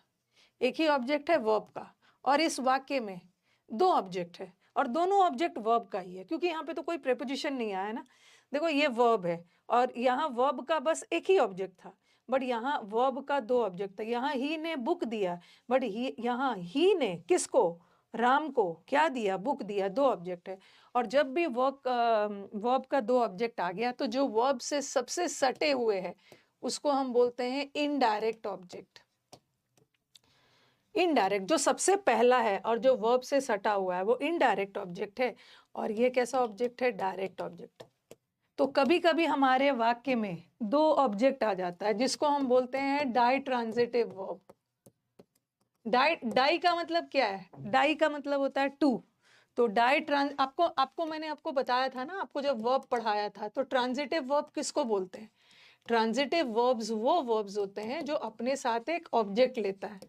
एक ही ऑब्जेक्ट है वर्ब का, और इस वाक्य में दो ऑब्जेक्ट है, और दोनों ऑब्जेक्ट वर्ब का ही है, क्योंकि यहाँ पे तो कोई प्रेपोजिशन नहीं आया ना। देखो, ये वर्ब है और यहाँ वर्ब का बस एक ही ऑब्जेक्ट था, बट यहाँ वर्ब का दो ऑब्जेक्ट था। यहाँ ही ने बुक दिया, बट यहाँ ही ने किसको, राम को क्या दिया, बुक दिया, दो ऑब्जेक्ट है। और जब भी वर्ब का दो ऑब्जेक्ट आ गया, तो जो वर्ब से सबसे सटे हुए है उसको हम बोलते हैं इनडायरेक्ट ऑब्जेक्ट। इनडायरेक्ट, जो सबसे पहला है और जो वर्ब से सटा हुआ है वो इनडायरेक्ट ऑब्जेक्ट है, और ये कैसा ऑब्जेक्ट है, डायरेक्ट ऑब्जेक्ट। तो कभी कभी हमारे वाक्य में दो ऑब्जेक्ट आ जाता है, जिसको हम बोलते हैं डाई ट्रांजिटिव वर्ब। डाई का मतलब क्या है, डाई का मतलब होता है टू। तो आपको मैंने आपको बताया था ना, आपको जब वर्ब पढ़ाया था, तो ट्रांजिटिव वर्ब किसको बोलते हैं। ट्रांजिटिव वर्ब्स वो वर्ब्स होते हैं जो अपने साथ एक ऑब्जेक्ट लेता है,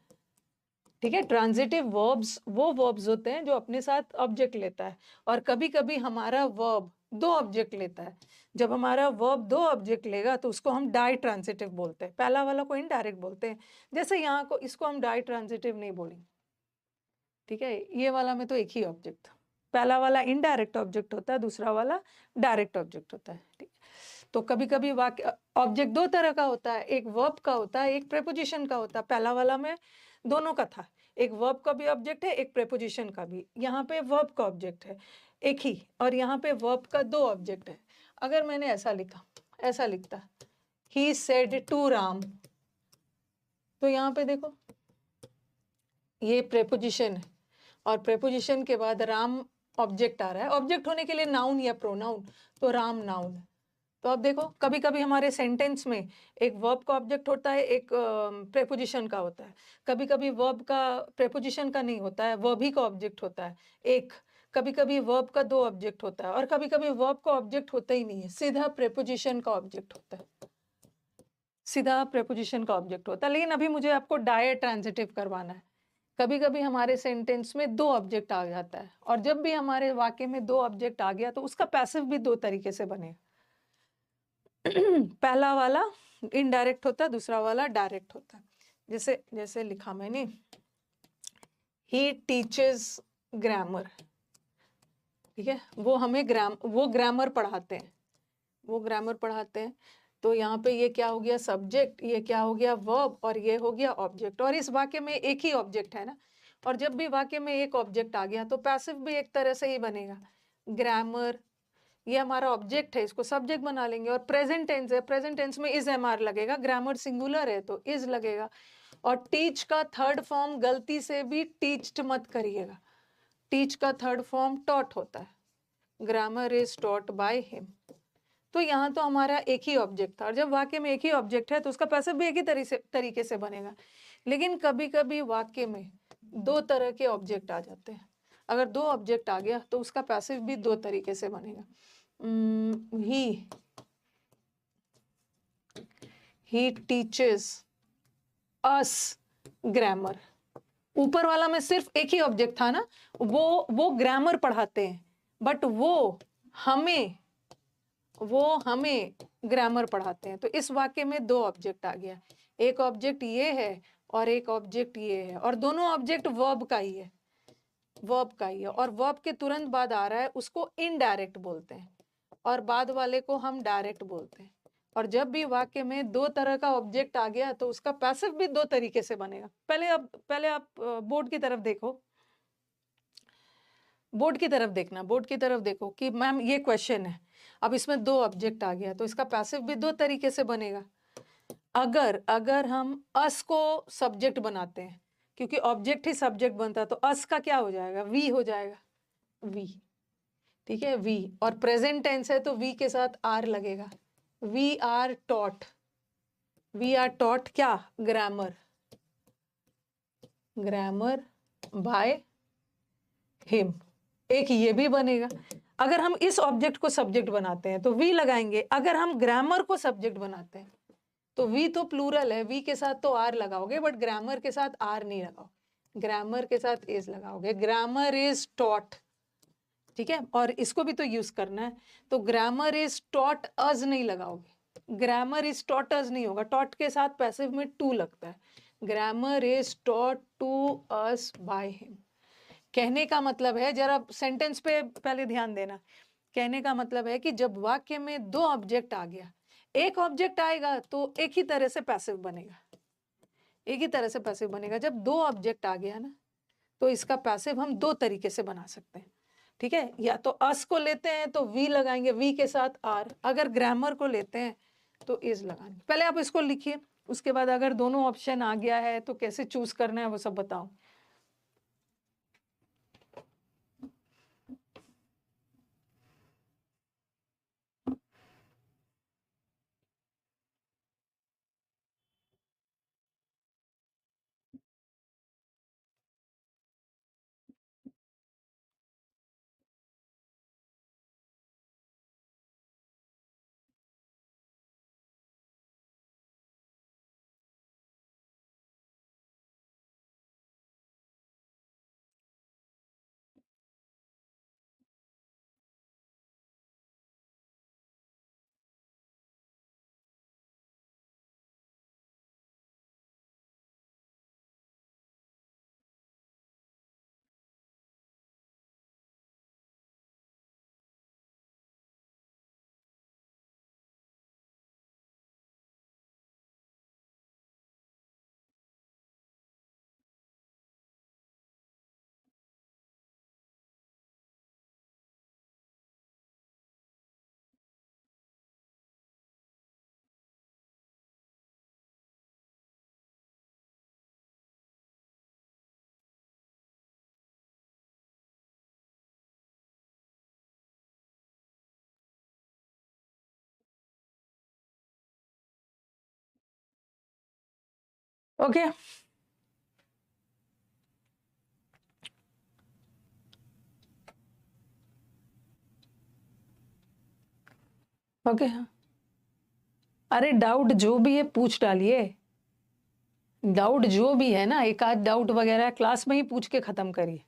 ठीक है। ट्रांजिटिव वर्ब्स वो वर्ब्स होते हैं जो अपने साथ ऑब्जेक्ट लेता है, और कभी कभी हमारा वर्ब दो ऑब्जेक्ट लेता है। जब हमारा वर्ब दो ऑब्जेक्ट लेगा तो उसको हम डाई ट्रांजिटिव बोलते हैं, पहला वाला को इनडायरेक्ट बोलते हैं। जैसे यहाँ को, इसको हम डाई ट्रांजिटिव नहीं बोलेंगे, ठीक है, ये वाला में तो एक ही ऑब्जेक्ट था। पहला वाला इनडायरेक्ट ऑब्जेक्ट होता है, दूसरा वाला डायरेक्ट ऑब्जेक्ट होता है, ठीक। तो कभी कभी वाक्य ऑब्जेक्ट दो तरह का होता है, एक वर्ब का होता है, एक प्रेपोजिशन का होता है। पहला वाला में दोनों का था, एक वर्ब का भी ऑब्जेक्ट है, एक प्रेपोजिशन का भी। यहाँ पे वर्ब का ऑब्जेक्ट है एक ही, और यहाँ पे वर्ब का दो ऑब्जेक्ट है। अगर मैंने ऐसा लिखा, ऐसा लिखता, ही सेड टू राम, तो यहाँ पे देखो ये प्रेपोजिशन है, और प्रेपोजिशन के बाद राम ऑब्जेक्ट आ रहा है। ऑब्जेक्ट होने के लिए नाउन या प्रोनाउन, तो राम नाउन है। तो अब देखो, कभी कभी हमारे सेंटेंस में एक वर्ब का ऑब्जेक्ट होता है, एक प्रेपोजिशन का होता है। कभी कभी वर्ब का प्रेपोजिशन का नहीं होता है, वर्ब ही का ऑब्जेक्ट होता है एक। कभी कभी वर्ब का दो ऑब्जेक्ट होता है और कभी कभी वर्ब का ऑब्जेक्ट होता ही नहीं है, सीधा प्रेपोजिशन का ऑब्जेक्ट होता है, सीधा प्रेपोजिशन का ऑब्जेक्ट होता है। लेकिन अभी मुझे आपको डायरेक्ट ट्रांजिटिव करवाना है। कभी कभी हमारे सेंटेंस में दो ऑब्जेक्ट आ जाता है और जब भी हमारे वाक्य में दो ऑब्जेक्ट आ गया तो उसका पैसिव भी दो तरीके से बनेगा। पहला वाला इनडायरेक्ट होता है, दूसरा वाला डायरेक्ट होता है। जैसे जैसे लिखा मैंने, ही टीचेस ग्रामर, ठीक है, वो हमें ग्रामर पढ़ाते हैं, वो ग्रामर पढ़ाते हैं। तो यहाँ पे ये क्या हो गया, सब्जेक्ट, ये क्या हो गया, वर्ब, और ये हो गया ऑब्जेक्ट। और इस वाक्य में एक ही ऑब्जेक्ट है ना, और जब भी वाक्य में एक ऑब्जेक्ट आ गया तो पैसिव भी एक तरह से ही बनेगा। ग्रामर, ये हमारा ऑब्जेक्ट है, इसको सब्जेक्ट बना लेंगे। और प्रेजेंट टेंस है, प्रेजेंट टेंस में इज एम आर लगेगा, ग्रामर सिंगुलर है तो इज लगेगा। और टीच का थर्ड फॉर्म गलती से भी टीच्ड मत करिएगा, टीच का थर्ड फॉर्म टॉट होता है, grammar is taught by him. तो यहाँ तो हमारा एक ही ऑब्जेक्ट था, और जब वाक्य में एक ही ऑब्जेक्ट है तो उसका पैसिव भी एक ही तरीके से बनेगा। लेकिन कभी कभी वाक्य में दो तरह के ऑब्जेक्ट आ जाते हैं, अगर दो ऑब्जेक्ट आ गया तो उसका पैसिव भी दो तरीके से बनेगा। ही टीचेस अस ग्रामर, ऊपर वाला में सिर्फ एक ही ऑब्जेक्ट था ना, वो ग्रामर पढ़ाते हैं, बट वो हमें ग्रामर पढ़ाते हैं। तो इस वाक्य में दो ऑब्जेक्ट आ गया, एक ऑब्जेक्ट ये है और एक ऑब्जेक्ट ये है, और दोनों ऑब्जेक्ट वर्ब का ही है, वर्ब का ही है। और वर्ब के तुरंत बाद आ रहा है उसको इनडायरेक्ट बोलते हैं, और बाद वाले को हम डायरेक्ट बोलते हैं। और जब भी वाक्य में दो तरह का ऑब्जेक्ट आ गया तो उसका पैसिव भी दो तरीके से बनेगा। पहले आप बोर्ड की तरफ देखो, बोर्ड की तरफ देखना, बोर्ड की तरफ देखो कि मैम ये क्वेश्चन है, अब इसमें दो ऑब्जेक्ट आ गया तो इसका पैसिव भी दो तरीके से बनेगा। अगर हम अस को सब्जेक्ट बनाते हैं, क्योंकि ऑब्जेक्ट ही सब्जेक्ट बनता है, तो अस का क्या हो जाएगा, वी हो जाएगा, वी, ठीक है, वी। और प्रेजेंट टेंस है तो वी के साथ आर लगेगा, we are taught, we are taught क्या, ग्रामर, ग्रामर बाय हिम, एक ये भी बनेगा। अगर हम इस ऑब्जेक्ट को सब्जेक्ट बनाते हैं तो वी लगाएंगे, अगर हम ग्रामर को सब्जेक्ट बनाते हैं तो वी तो प्लूरल है, वी के साथ तो आर लगाओगे, बट ग्रामर के साथ आर नहीं लगाओ, ग्रामर के साथ इज लगाओगे, ग्रामर इज टॉट, ठीक है। और इसको भी तो यूज करना है, तो ग्रामर इज टॉट अस नहीं लगाओगे, ग्रामर इज टॉट अस नहीं होगा, टॉट के साथ पैसिव में टू लगता है, grammar is taught to us by him. कहने का मतलब है, जरा सेंटेंस पे पहले ध्यान देना, कहने का मतलब है कि जब वाक्य में दो ऑब्जेक्ट आ गया, एक ऑब्जेक्ट आएगा तो एक ही तरह से पैसिव बनेगा, एक ही तरह से पैसिव बनेगा। जब दो ऑब्जेक्ट आ गया ना तो इसका पैसिव हम दो तरीके से बना सकते हैं, ठीक है। या तो अस को लेते हैं तो वी लगाएंगे, वी के साथ आर, अगर ग्रामर को लेते हैं तो इज लगाएंगे। पहले आप इसको लिखिए, उसके बाद अगर दोनों ऑप्शन आ गया है तो कैसे चूज करना है वो सब बताओ। ओके, ओके, हाँ। अरे डाउट जो भी है पूछ डालिए। डाउट जो भी है ना, एक आध डाउट वगैरह क्लास में ही पूछ के खत्म करिए।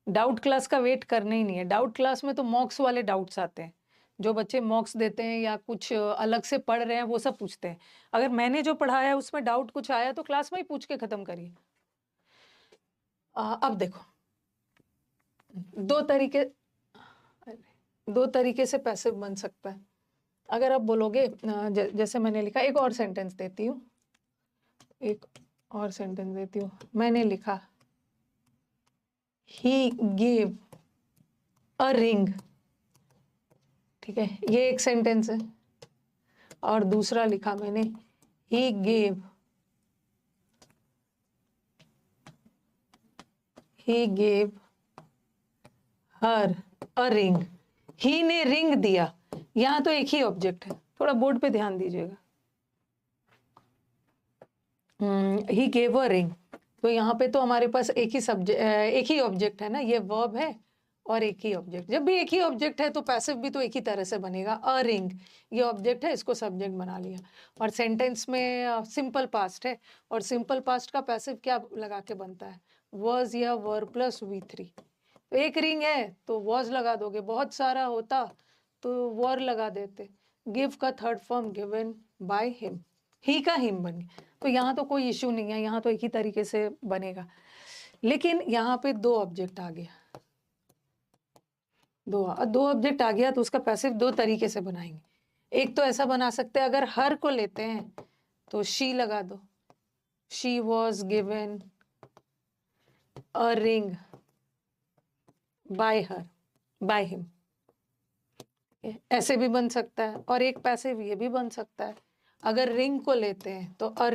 डाउट क्लास का वेट करना ही नहीं है। डाउट क्लास में तो मॉक्स वाले डाउट्स आते हैं। जो बच्चे मॉक्स देते हैं या कुछ अलग से पढ़ रहे हैं वो सब पूछते हैं। अगर मैंने जो पढ़ाया है उसमें डाउट कुछ आया तो क्लास में ही पूछ के खत्म करिए। अब देखो, दो तरीके दो तरीके से पैसिव बन सकता है। अगर आप बोलोगे जैसे मैंने लिखा, एक और सेंटेंस देती हूँ, मैंने लिखा ही गेव अ रिंग। ठीक है, ये एक सेंटेंस है। और दूसरा लिखा मैंने he gave her a ring. ही ने रिंग दिया, यहां तो एक ही ऑब्जेक्ट है, थोड़ा बोर्ड पे ध्यान दीजिएगा। ही गेव अ रिंग, तो यहाँ पे तो हमारे पास एक ही ऑब्जेक्ट है ना, ये वर्ब है और एक ही ऑब्जेक्ट। जब भी एक ही ऑब्जेक्ट है तो पैसिव भी तो एक ही तरह से बनेगा। अ रिंग ये ऑब्जेक्ट है, इसको सब्जेक्ट बना लिया। और सेंटेंस में सिंपल पास्ट है, और सिंपल पास्ट का पैसिव क्या लगा के बनता है, वॉज या वर प्लस V3। तो एक रिंग है तो वॉज लगा दोगे, बहुत सारा होता तो वर लगा देते। गिव का third form given by him, he का हिम बन गया। तो यहाँ तो कोई इश्यू नहीं है, यहाँ तो एक ही तरीके से बनेगा। लेकिन यहाँ पे दो ऑब्जेक्ट आ गया, दो ऑब्जेक्ट आ गया तो उसका पैसिव दो तरीके से बनाएंगे। एक तो ऐसा बना सकते हैं, अगर हर को लेते हैं तो शी लगा दो, she was given a ring by him. ऐसे भी बन सकता है। और एक पैसिव ये भी बन सकता है, अगर रिंग को लेते हैं तो a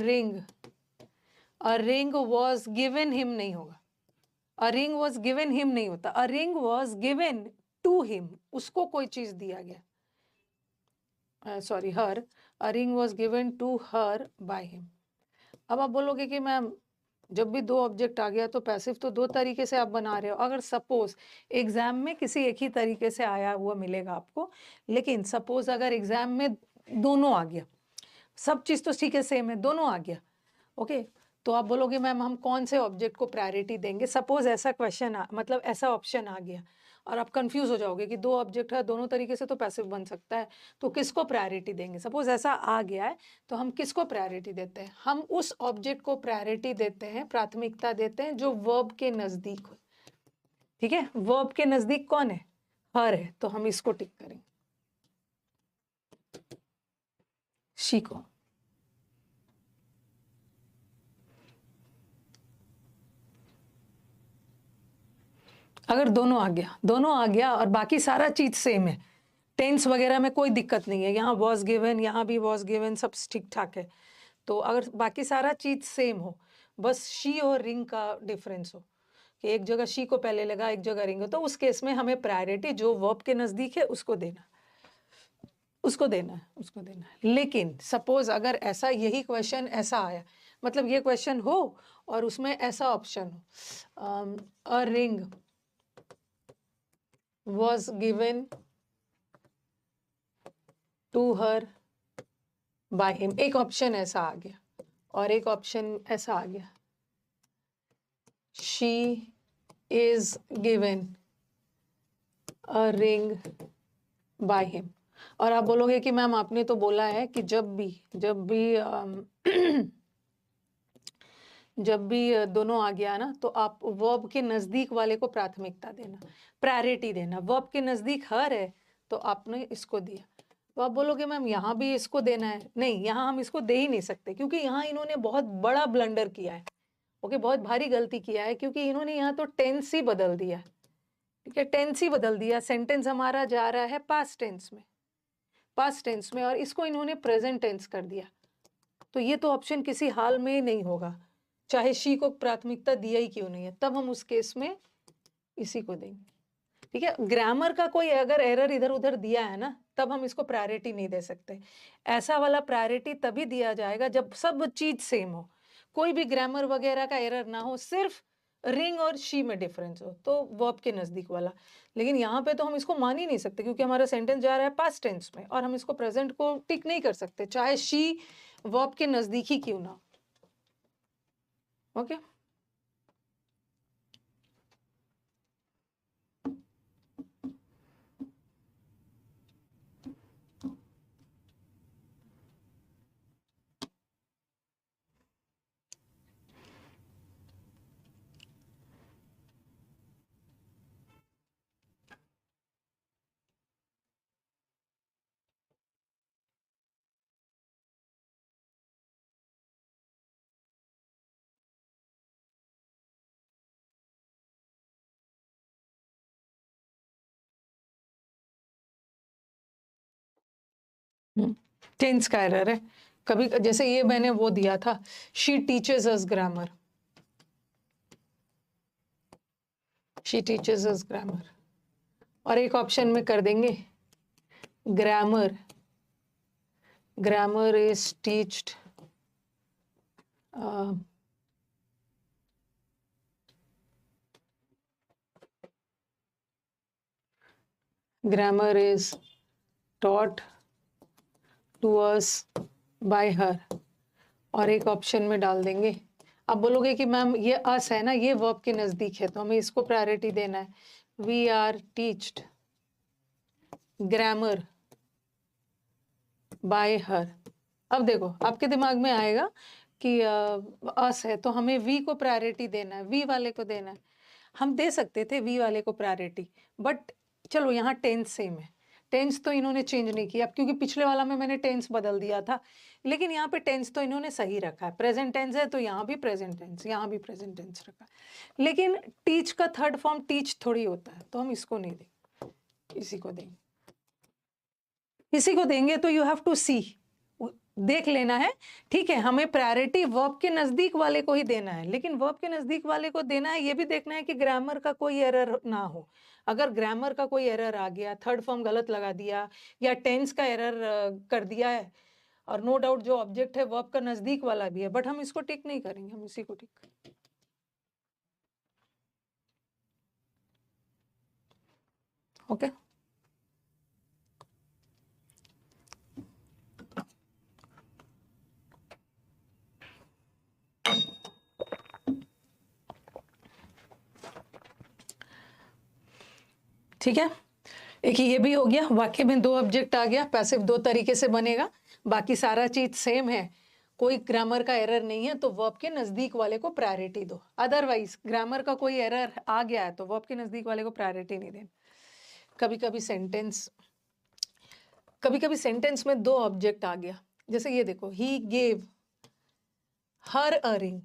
ring was given him नहीं होगा, a ring was given him नहीं होता, a ring was given to him, उसको कोई चीज दिया गया, sorry her, a ring was given to her by him. अब आप बोलोगे कि मैम जब भी दो ऑब्जेक्ट आ गया तो पैसिव तो दो तरीके से आप बना रहे हो। अगर सपोज एग्जाम में किसी एक ही तरीके से आया हुआ मिलेगा आपको, लेकिन सपोज अगर एग्जाम में दोनों आ गया, सब चीज तो ठीक है सेम है, दोनों आ गया, ओके, तो आप बोलोगे मैम हम कौन से ऑब्जेक्ट को प्रायोरिटी देंगे। सपोज ऐसा क्वेश्चन मतलब ऐसा ऑप्शन आ गया और आप कंफ्यूज हो जाओगे कि दो ऑब्जेक्ट है, दोनों तरीके से तो पैसिव बन सकता है, तो किसको प्रायोरिटी देंगे। सपोज ऐसा आ गया है तो हम किसको प्रायोरिटी देते हैं, हम उस ऑब्जेक्ट को प्रायोरिटी देते हैं, प्राथमिकता देते हैं जो वर्ब के नजदीक हो। ठीक है, वर्ब के नजदीक कौन है, हर है, तो हम इसको टिक करेंगे, शी को। अगर दोनों आ गया और बाकी सारा चीज सेम है, टेंस वगैरह में कोई दिक्कत नहीं है, यहाँ वॉज गिवन, यहाँ भी वॉज गिवन, सब ठीक ठाक है, तो अगर बाकी सारा चीज सेम हो, बस शी और रिंग का डिफरेंस हो कि एक जगह शी को पहले लगा, एक जगह रिंग हो, तो उस केस में हमें प्रायोरिटी जो वर्ब के नजदीक है उसको देना है। लेकिन सपोज अगर ऐसा यही क्वेश्चन ऐसा आया, मतलब ये क्वेश्चन हो और उसमें ऐसा ऑप्शन हो, a ring was given to her by him, एक ऑप्शन ऐसा आ गया और एक ऑप्शन ऐसा आ गया, she is given a ring by him। और आप बोलोगे कि मैम आपने तो बोला है कि जब भी दोनों आ गया ना तो आप वर्ब के नजदीक वाले को प्राथमिकता देना, प्रायोरिटी देना। वर्ब के नजदीक हर है तो आपने इसको दिया, तो आप बोलोगे मैम यहाँ भी इसको देना है, नहीं, यहाँ हम इसको दे ही नहीं सकते क्योंकि यहाँ इन्होंने बहुत बड़ा ब्लंडर किया है, ओके, बहुत भारी गलती किया है, क्योंकि इन्होंने यहाँ तो टेंस ही बदल दिया। ठीक है, टेंस ही बदल दिया, सेंटेंस हमारा जा रहा है पास्ट टेंस में और इसको इन्होंने प्रेजेंट टेंस कर दिया। तो ये तो ऑप्शन किसी हाल में नहीं होगा, चाहे शी को प्राथमिकता दिया ही क्यों नहीं है, तब हम उस केस में इसी को देंगे। ठीक है, ग्रामर का कोई अगर एरर इधर उधर दिया है ना, तब हम इसको प्रायोरिटी नहीं दे सकते। ऐसा वाला प्रायोरिटी तभी दिया जाएगा जब सब चीज सेम हो, कोई भी ग्रामर वगैरह का एरर ना हो, सिर्फ रिंग और शी में डिफरेंस हो तो वर्ब के नज़दीक वाला। लेकिन यहाँ पे तो हम इसको मान ही नहीं सकते क्योंकि हमारा सेंटेंस जा रहा है पास्ट टेंस में और हम इसको प्रेजेंट को टिक नहीं कर सकते, चाहे शी वर्ब के नज़दीक ही क्यों ना। ओके टेंस का एरर है कभी, जैसे ये मैंने वो दिया था, she teaches us grammar, she teaches us grammar, और एक ऑप्शन में कर देंगे ग्रामर, ग्रामर इज टीच्ड grammar is taught to us by her, और एक ऑप्शन में डाल देंगे। अब बोलोगे कि मैम ये अस है ना, ये वर्ब के नज़दीक है तो हमें इसको प्रायोरिटी देना है। वी आर टीच्ड ग्रामर बाय हर। अब देखो आपके दिमाग में आएगा कि अस है तो हमें वी को प्रायोरिटी देना है, वी वाले को देना है। हम दे सकते थे वी वाले को प्रायोरिटी, बट चलो यहाँ टेंस सेम है, टेंस तो इन्होंने चेंज नहीं किया क्योंकि पिछले वाला में मैंने टेंस बदल दिया था, लेकिन यहाँ पे टेंस तो इन्होंने सही रखा है। प्रेजेंट टेंस है तो यहाँ भी प्रेजेंट टेंस, यहाँ भी प्रेजेंट टेंस रखा है। लेकिन टीच का थर्ड फॉर्म टीच थोड़ी होता है, तो हम इसको नहीं देंगे, इसी को देंगे, इसी को देंगे। तो यू हैव टू सी, देख लेना है, ठीक है। हमें प्रायोरिटी वर्ब के नज़दीक वाले को ही देना है, लेकिन वर्ब के नज़दीक वाले को देना है, ये भी देखना है कि ग्रामर का कोई एरर ना हो। अगर ग्रामर का कोई एरर आ गया, थर्ड फॉर्म गलत लगा दिया या टेंस का एरर कर दिया है, और नो डाउट जो ऑब्जेक्ट है वर्ब का नज़दीक वाला भी है, बट हम इसको टिक नहीं करेंगे, हम इसी को टिक करेंगे। ओके ठीक है। एक ये भी हो गया, वाक्य में दो ऑब्जेक्ट आ गया, पैसिव दो तरीके से बनेगा, बाकी सारा चीज सेम है, कोई ग्रामर का एरर नहीं है तो वर्ब के नजदीक वाले को प्रायोरिटी दो। अदरवाइज ग्रामर का कोई एरर आ गया है तो वर्ब के नजदीक वाले को प्रायोरिटी नहीं देना। कभी कभी सेंटेंस में दो ऑब्जेक्ट आ गया, जैसे ये देखो, he gave her a ring,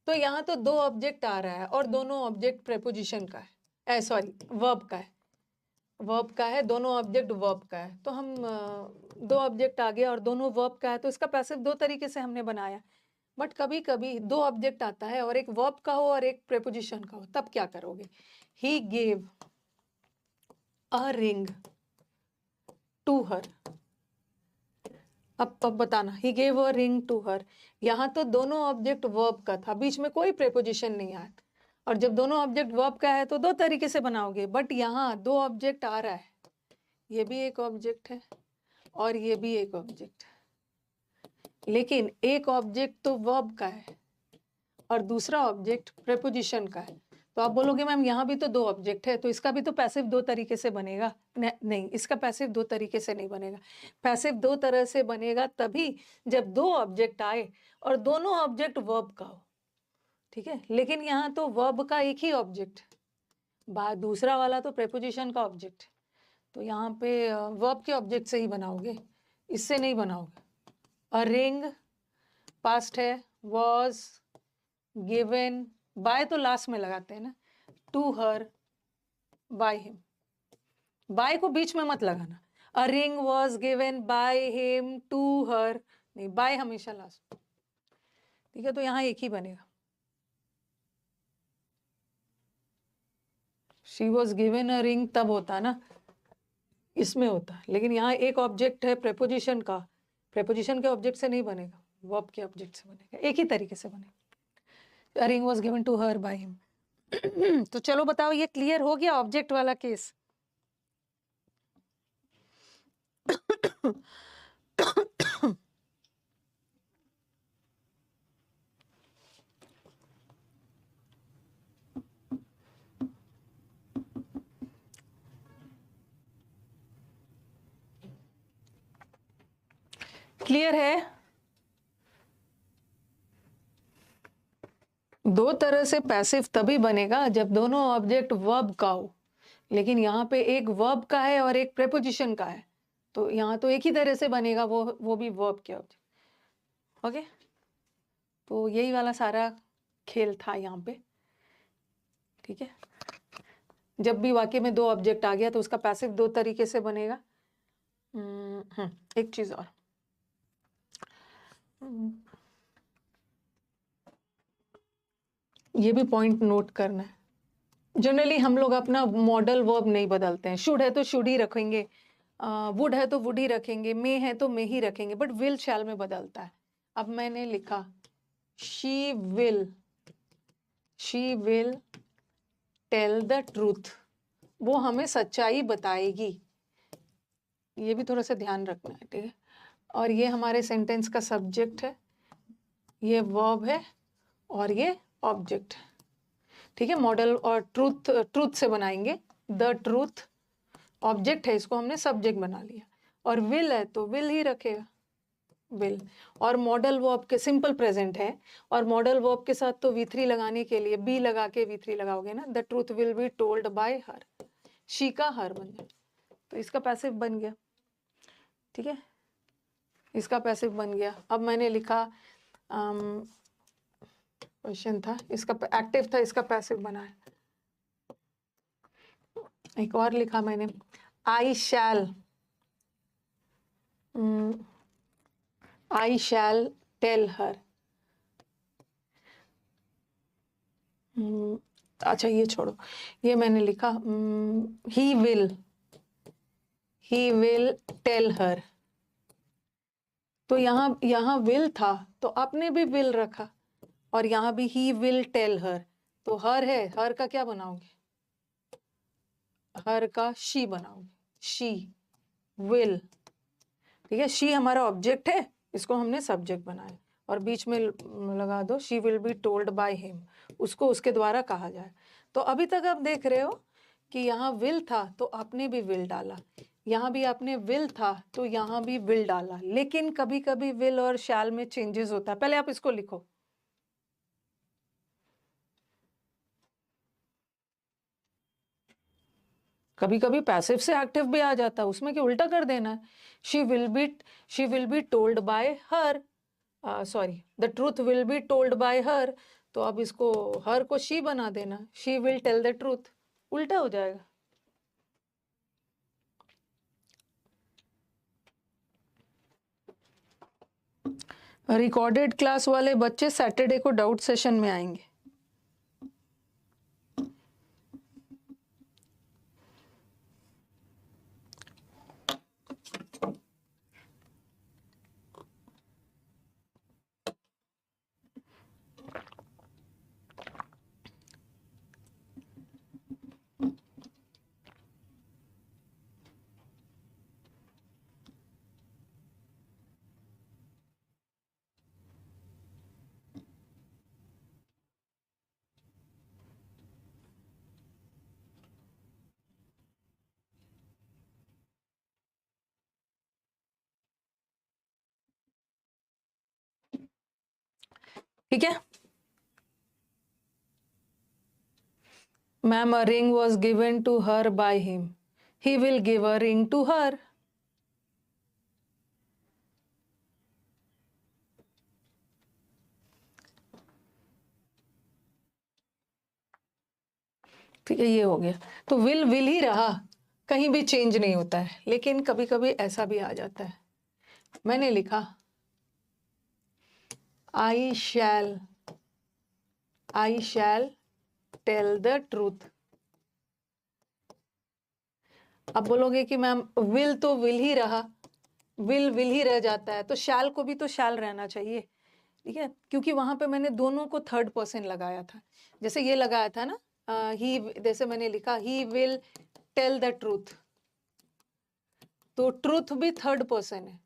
तो यहाँ तो दो ऑब्जेक्ट आ रहा है और दोनों ऑब्जेक्ट प्रेपोजिशन का है, सॉरी वर्ब का है, वर्ब का है, दोनों ऑब्जेक्ट वर्ब का है। तो हम दो ऑब्जेक्ट आ गया और दोनों वर्ब का है, तो इसका पैसिव दो तरीके से हमने बनाया। बट कभी कभी दो ऑब्जेक्ट आता है और एक वर्ब का हो और एक प्रेपोजिशन का हो, तब क्या करोगे? He gave a ring to her. अब बताना, he gave a ring to her, यहाँ तो दोनों ऑब्जेक्ट वर्ब का था, बीच में कोई प्रेपोजिशन नहीं आया, और जब दोनों ऑब्जेक्ट वर्ब का है तो दो तरीके से बनाओगे। बट यहाँ दो ऑब्जेक्ट आ रहा है, ये भी एक ऑब्जेक्ट है और ये भी एक ऑब्जेक्ट है, लेकिन एक ऑब्जेक्ट तो वर्ब का है और दूसरा ऑब्जेक्ट प्रेपोजिशन का है। तो आप बोलोगे मैम यहाँ भी तो दो ऑब्जेक्ट है, तो इसका भी तो पैसिव दो तरीके से बनेगा। नहीं, इसका पैसिव दो तरीके से नहीं बनेगा। पैसिव दो तरह से बनेगा तभी जब दो ऑब्जेक्ट आए और दोनों ऑब्जेक्ट वर्ब का हो, ठीक है। लेकिन यहाँ तो वर्ब का एक ही ऑब्जेक्ट, दूसरा वाला तो प्रेपोजिशन का ऑब्जेक्ट, तो यहाँ पे वर्ब के ऑब्जेक्ट से ही बनाओगे, इससे नहीं बनाओगे। अ रिंग पास्ट है, वॉज गिवन, बाय तो लास्ट में लगाते हैं ना, to her by him, by को बीच में मत लगाना। A ring was given by him to her, नहीं, बाय हमेशा लास्ट, ठीक है। तो यहाँ एक ही बनेगा, she was given a ring तब होता ना, इसमें होता है, लेकिन यहाँ एक ऑब्जेक्ट है प्रेपोजिशन का, प्रेपोजिशन के ऑब्जेक्ट से नहीं बनेगा, वर्ब के ऑब्जेक्ट से बनेगा, एक ही तरीके से बनेगा। A ring was given to her by him. तो चलो बताओ, ये क्लियर हो गया ऑब्जेक्ट वाला केस? क्लियर है? दो तरह से पैसिव तभी बनेगा जब दोनों ऑब्जेक्ट वर्ब का हो, लेकिन यहाँ पे एक वर्ब का है और एक प्रेपोजिशन का है, तो यहाँ तो एक ही तरह से बनेगा, वो भी वर्ब के ऑब्जेक्ट। ओके, तो यही वाला सारा खेल था यहाँ पे। ठीक है, जब भी वाक्य में दो ऑब्जेक्ट आ गया तो उसका पैसिव दो तरीके से बनेगा। एक चीज और, ये भी पॉइंट नोट करना है। जनरली हम लोग अपना मॉडल वर्ब नहीं बदलते हैं। शुड है तो शुड ही रखेंगे, वुड है तो वुड ही रखेंगे, मे है तो मे ही रखेंगे, बट विल शैल में बदलता है। अब मैंने लिखा she will tell the truth, वो हमें सच्चाई बताएगी। ये भी थोड़ा सा ध्यान रखना है, ठीक है। और ये हमारे सेंटेंस का सब्जेक्ट है, ये वर्ब है और ये ऑब्जेक्ट है। ठीक है, मॉडल और ट्रूथ से बनाएंगे। द ट्रूथ ऑब्जेक्ट है, इसको हमने सब्जेक्ट बना लिया। और विल है तो विल ही रखेगा, विल। और मॉडल वर्ब के सिंपल प्रेजेंट है, और मॉडल वर्ब के साथ तो V3 लगाने के लिए बी लगा के V3 लगाओगे ना। The truth will be told by her, she का हर बन गया, तो इसका पैसिव बन गया। ठीक है, इसका पैसिव बन गया। अब मैंने लिखा क्वेश्चन था, इसका एक्टिव था, इसका पैसिव बना है। एक और लिखा मैंने, आई शैल टेल हर। अच्छा ये छोड़ो, ये मैंने लिखा ही विल टेल हर। तो यहाँ विल था तो आपने भी विल रखा, और यहाँ भी ही विल टेल हर, तो हर है, हर का क्या बनाओगे? हर का शी बनाओगे, शी विल। ठीक है, शी हमारा ऑब्जेक्ट है, इसको हमने सब्जेक्ट बनाया, और बीच में लगा दो she will be told by him, उसको उसके द्वारा कहा जाए। तो अभी तक आप देख रहे हो कि यहाँ विल था तो आपने भी विल डाला, यहाँ भी आपने विल था तो यहाँ भी विल डाला। लेकिन कभी कभी विल और शैल में चेंजेस होता है। पहले आप इसको लिखो, कभी कभी पैसिव से एक्टिव भी आ जाता है, उसमें क्या उल्टा कर देना है। She will be told by her, sorry, the truth will be told by her, तो अब इसको हर को शी बना देना, she will tell the truth, उल्टा हो जाएगा। रिकॉर्डेड क्लास वाले बच्चे सैटरडे को डाउट सेशन में आएंगे। ठीक है ma'am, a ring was given to her by him, he will give a ring to her। ठीक है, ये हो गया। तो विल ही रहा, कहीं भी चेंज नहीं होता है, लेकिन कभी कभी ऐसा भी आ जाता है। मैंने लिखा आई शैल टेल द ट्रूथ। अब बोलोगे कि मैम विल तो विल ही रहा, विल ही रह जाता है, तो शैल को भी तो शैल रहना चाहिए। ठीक है, क्योंकि वहां पे मैंने दोनों को थर्ड पर्सन लगाया था। जैसे ये लगाया था ना, ही, जैसे मैंने लिखा he will tell the truth, तो ट्रूथ भी थर्ड पर्सन है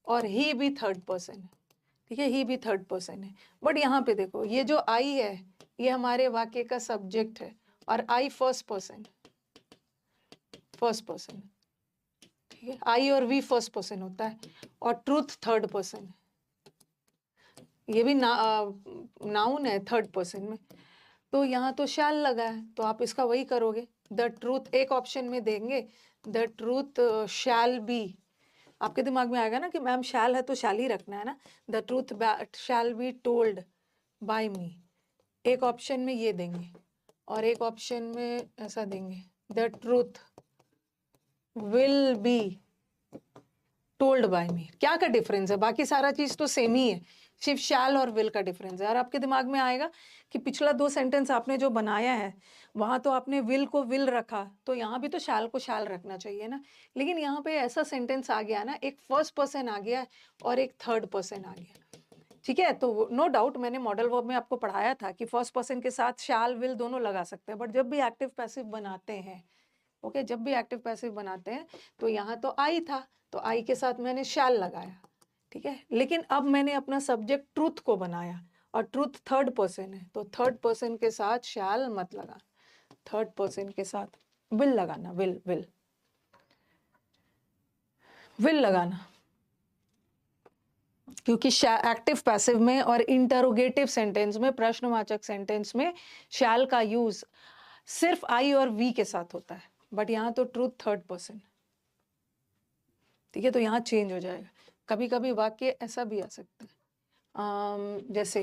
और ही भी थर्ड पर्सन है, ठीक है, ही भी थर्ड पर्सन है। बट यहाँ पे देखो ये जो आई है ये हमारे वाक्य का सब्जेक्ट है और आई फर्स्ट पर्सन, ठीक है, आई और वी फर्स्ट पर्सन होता है और ट्रूथ थर्ड पर्सन है, ये भी नाउन है थर्ड पर्सन में। तो यहाँ तो शैल लगा है तो आप इसका वही करोगे, द ट्रूथ एक ऑप्शन में देंगे, द ट्रूथ शैल बी, आपके दिमाग में आएगा ना कि मैम शैल है तो शैल ही रखना है ना, the truth shall be told by me, एक ऑप्शन में ये देंगे और एक ऑप्शन में ऐसा देंगे, the truth will be told by me. क्या का डिफरेंस है, बाकी सारा चीज तो सेम ही है, सिर्फ शैल और विल का डिफरेंस है। और आपके दिमाग में आएगा कि पिछला 2 सेंटेंस आपने जो बनाया है वहां तो आपने विल को विल रखा, तो यहाँ भी तो शैल को शैल रखना चाहिए ना, लेकिन यहाँ पे ऐसा सेंटेंस आ गया ना, एक फर्स्ट पर्सन आ गया और एक थर्ड पर्सन आ गया, ठीक है। तो नो डाउट मैंने मॉडल वर्ब में आपको पढ़ाया था कि फर्स्ट पर्सन के साथ शैल विल दोनों लगा सकते हैं, बट जब भी एक्टिव पैसिव बनाते हैं, ओके, जब भी एक्टिव पैसिव बनाते हैं तो यहाँ तो आई था तो आई के साथ मैंने शैल लगाया, ठीक है, लेकिन अब मैंने अपना सब्जेक्ट ट्रूथ को बनाया और ट्रूथ थर्ड पर्सन है, तो थर्ड पर्सन के साथ शैल मत लगा, थर्ड पर्सन के साथ विल लगाना, विल विल विल लगाना, क्योंकि एक्टिव पैसिव में और इंटरोगेटिव सेंटेंस में, प्रश्नवाचक सेंटेंस में शैल का यूज सिर्फ आई और वी के साथ होता है, बट यहाँ तो ट्रूथ थर्ड पर्सन, ठीक है, तो यहाँ चेंज हो जाएगा। कभी कभी वाक्य ऐसा भी आ सकता है, जैसे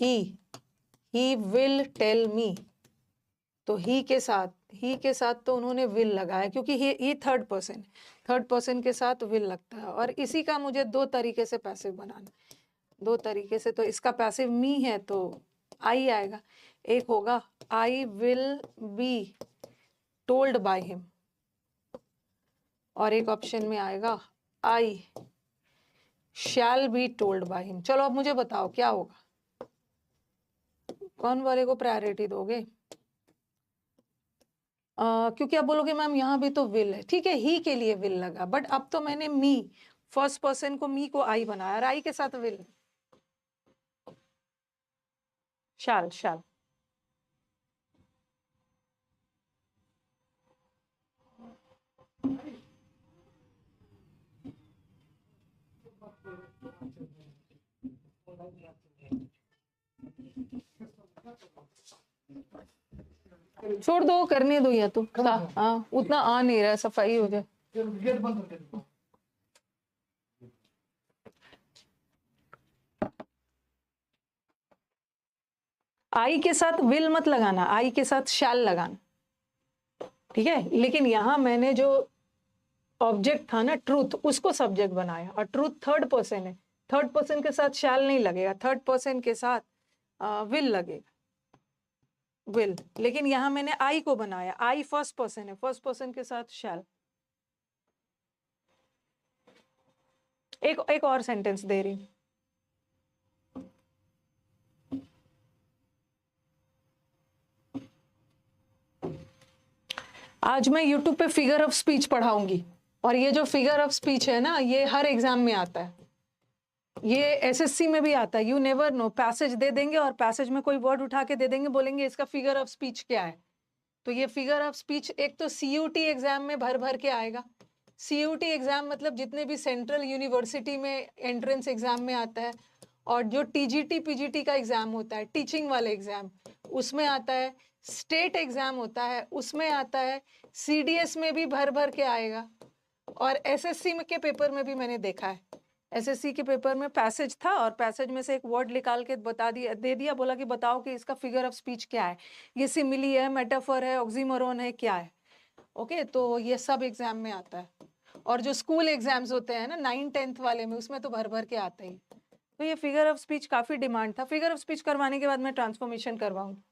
ही विल टेल मी, तो ही के साथ तो उन्होंने विल लगाया क्योंकि ही थर्ड पर्सन के साथ विल लगता है, और इसी का मुझे 2 तरीके से पैसिव बनाना, 2 तरीके से, तो इसका पैसिव मी है तो आई आएगा, एक होगा I will be told by him, और एक ऑप्शन में आएगा I shall be told by him. चलो अब मुझे बताओ क्या होगा, कौन वाले को प्रायोरिटी दोगे? क्योंकि आप बोलोगे मैम यहाँ भी तो विल है, ठीक है, ही के लिए विल लगा, बट अब तो मैंने मी फर्स्ट पर्सन को, मी को आई बनाया और आई के साथ विल, शैल शैल, छोड़ दो, करने दो, या तो हाँ उतना आ नहीं रहा, सफाई हो जाए। आई के साथ विल मत लगाना, आई के साथ शैल लगाना, ठीक है, लेकिन यहां मैंने जो ऑब्जेक्ट था ना ट्रूथ, उसको सब्जेक्ट बनाया और ट्रूथ थर्ड पर्सन है, थर्ड पर्सन के साथ शैल नहीं लगेगा, थर्ड पर्सन के साथ विल लगेगा, विल, लेकिन यहां मैंने आई को बनाया, आई फर्स्ट पर्सन है, फर्स्ट पर्सन के साथ शैल। एक और सेंटेंस दे रही हूं, आज मैं YouTube पे फिगर ऑफ स्पीच पढ़ाऊंगी, और ये जो फिगर ऑफ स्पीच है ना ये हर एग्जाम में आता है, ये एसएससी में भी आता है, यू नेवर नो, पैसेज दे देंगे और पैसेज में कोई वर्ड उठा के दे देंगे, बोलेंगे इसका फिगर ऑफ स्पीच क्या है, तो ये फिगर ऑफ स्पीच एक तो सीयूटी एग्जाम में भर भर के आएगा, सीयूटी एग्जाम मतलब जितने भी सेंट्रल यूनिवर्सिटी में एंट्रेंस एग्जाम में आता है, और जो टीजीटी पीजीटी का एग्जाम होता है, टीचिंग वाले एग्जाम, उसमें आता है, स्टेट एग्जाम होता है उसमें आता है, सीडीएस में भी भर भर के आएगा, और एसएससी के पेपर में भी मैंने देखा है, एसएससी के पेपर में पैसेज था और पैसेज में से एक वर्ड निकाल के बता दिया, दे दिया, बोला कि बताओ कि इसका फिगर ऑफ स्पीच क्या है, ये सिमिली है, मेटाफर है, ऑक्सीमोरन है, क्या है, ओके, तो ये सब एग्जाम में आता है, और जो स्कूल एग्जाम्स होते हैं ना 9th-10th वाले में, उसमें तो भर भर के आता ही, तो ये फिगर ऑफ स्पीच काफी डिमांड था, फिगर ऑफ स्पीच करवाने के बाद मैं ट्रांसफॉर्मेशन करवाऊंगी।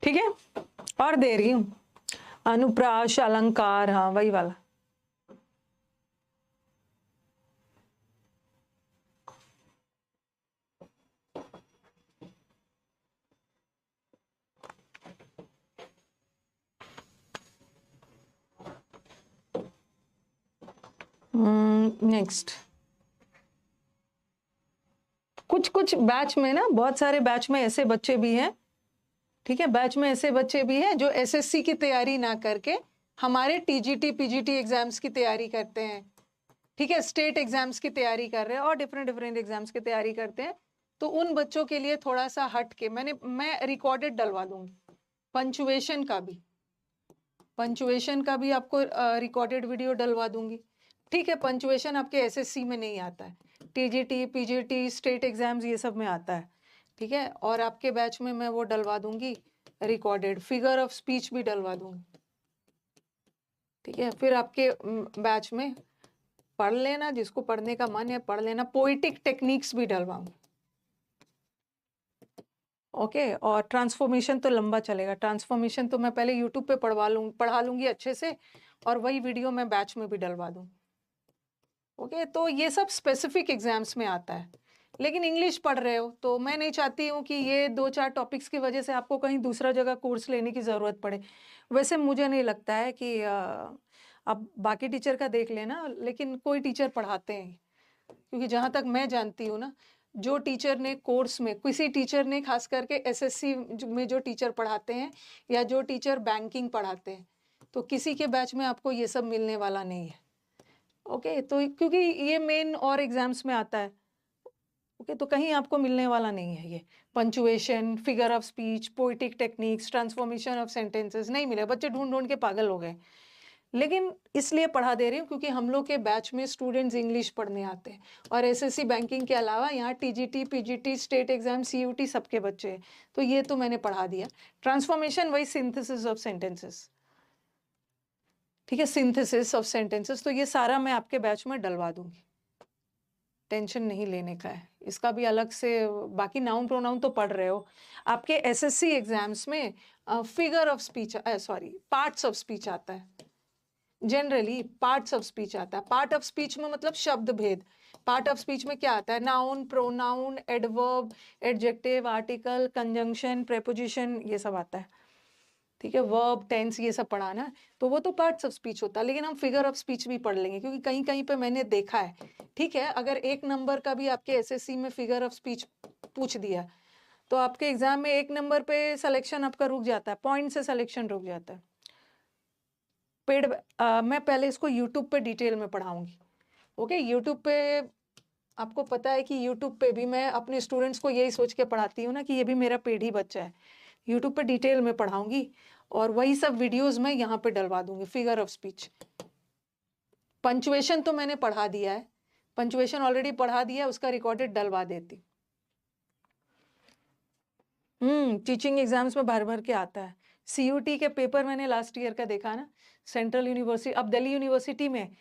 ठीक है, और दे रही हूँ अनुप्रास अलंकार, हाँ वही वाला। नेक्स्ट, कुछ कुछ बैच में ना, बहुत सारे बैच में ऐसे बच्चे भी हैं, ठीक है, बैच में ऐसे बच्चे भी हैं जो एसएससी की तैयारी ना करके हमारे टीजीटी पीजीटी एग्जाम्स की तैयारी करते हैं, ठीक है, स्टेट एग्जाम्स की तैयारी कर रहे हैं और डिफरेंट डिफरेंट एग्जाम्स की तैयारी करते हैं। तो उन बच्चों के लिए थोड़ा सा हट के मैं रिकॉर्डेड डलवा दूंगी, पंचुएशन का भी आपको रिकॉर्डेड वीडियो डलवा दूंगी, ठीक है। पंचुएशन आपके एसएससी में नहीं आता है, टीजीटी पीजीटी स्टेट एग्जाम्स ये सब में आता है, ठीक है। और आपके बैच में मैं वो डलवा दूंगी रिकॉर्डेड, फिगर ऑफ स्पीच भी डलवा दूंगी, ठीक है। फिर आपके बैच में पढ़ लेना, जिसको पढ़ने का मन है पढ़ लेना, पोइटिक टेक्निक्स भी डलवाऊंगी, ओके। और ट्रांसफॉर्मेशन तो लंबा चलेगा, ट्रांसफॉर्मेशन तो मैं पहले यूट्यूब पे पढ़ा लूंगी अच्छे से, और वही वीडियो मैं बैच में भी डलवा दूँ, ओके। तो ये सब स्पेसिफिक एग्जाम्स में आता है, लेकिन इंग्लिश पढ़ रहे हो तो मैं नहीं चाहती हूँ कि ये 2-4 टॉपिक्स की वजह से आपको कहीं दूसरा जगह कोर्स लेने की ज़रूरत पड़े। वैसे मुझे नहीं लगता है कि अब बाकी टीचर का देख लेना, लेकिन कोई टीचर पढ़ाते हैं, क्योंकि जहाँ तक मैं जानती हूँ ना, जो टीचर ने कोर्स में, किसी टीचर ने खास करके एसएससी में जो टीचर पढ़ाते हैं या जो टीचर बैंकिंग पढ़ाते हैं, तो किसी के बैच में आपको ये सब मिलने वाला नहीं है, ओके। तो क्योंकि ये मेन और एग्जाम्स में आता है, ओके, तो कहीं आपको मिलने वाला नहीं है ये punctuation, figure of speech, poetic techniques, transformation of sentences नहीं मिले, बच्चे ढूंढ ढूंढ के पागल हो गए। लेकिन इसलिए पढ़ा दे रही हूँ क्योंकि हम लोग के बैच में स्टूडेंट्स इंग्लिश पढ़ने आते हैं, और एसएससी बैंकिंग के अलावा यहाँ TGT PGT state exam CUET सबके बच्चे हैं, तो ये तो मैंने पढ़ा दिया। ट्रांसफॉर्मेशन वही सिंथेसिस ऑफ सेंटेंसेस, ठीक है, सिंथेसिस ऑफ सेंटेंसेस, तो ये सारा मैं आपके बैच में डलवा दूंगी, टेंशन नहीं लेने का है इसका भी अलग से। बाकी नाउन प्रोनाउन तो पढ़ रहे हो, आपके एसएससी एग्जाम्स में figure of speech, sorry parts of speech आता है, जनरली पार्ट्स ऑफ स्पीच आता है। पार्ट ऑफ स्पीच में मतलब शब्द भेद, पार्ट ऑफ स्पीच में क्या आता है, noun, pronoun, adverb, adjective, article, conjunction, preposition, ये सब आता है, ठीक है, वर्ब, टेंस, ये सब पढ़ाना है, तो वो तो पार्ट्स ऑफ स्पीच होता है। लेकिन हम फिगर ऑफ स्पीच भी पढ़ लेंगे, क्योंकि कहीं कहीं पे मैंने देखा है, ठीक है, अगर 1 नंबर का भी आपके एसएससी में फिगर ऑफ स्पीच पूछ दिया तो आपके एग्जाम में 1 नंबर पे सिलेक्शन आपका रुक जाता है, पॉइंट से सिलेक्शन रुक जाता है। पेड मैं पहले इसको यूट्यूब पे डिटेल में पढ़ाऊंगी, ओके। यूट्यूब पे आपको पता है कि यूट्यूब पे भी मैं अपने स्टूडेंट्स को यही सोच के पढ़ाती हूँ ना कि ये भी मेरा पेड ही बच्चा है, यूट्यूब पे डिटेल में पढ़ाऊंगी, और वही सब वीडियोस मैं यहाँ पे डलवा दूंगी, फिगर ऑफ स्पीच। पंचुएशन तो मैंने पढ़ा दिया है, पंचुएशन ऑलरेडी पढ़ा दिया है, उसका रिकॉर्डेड डलवा देती। टीचिंग एग्जाम्स में भर भर के आता है। सीयूटी के पेपर मैंने लास्ट ईयर का देखा ना, सेंट्रल यूनिवर्सिटी, अब दिल्ली यूनिवर्सिटी में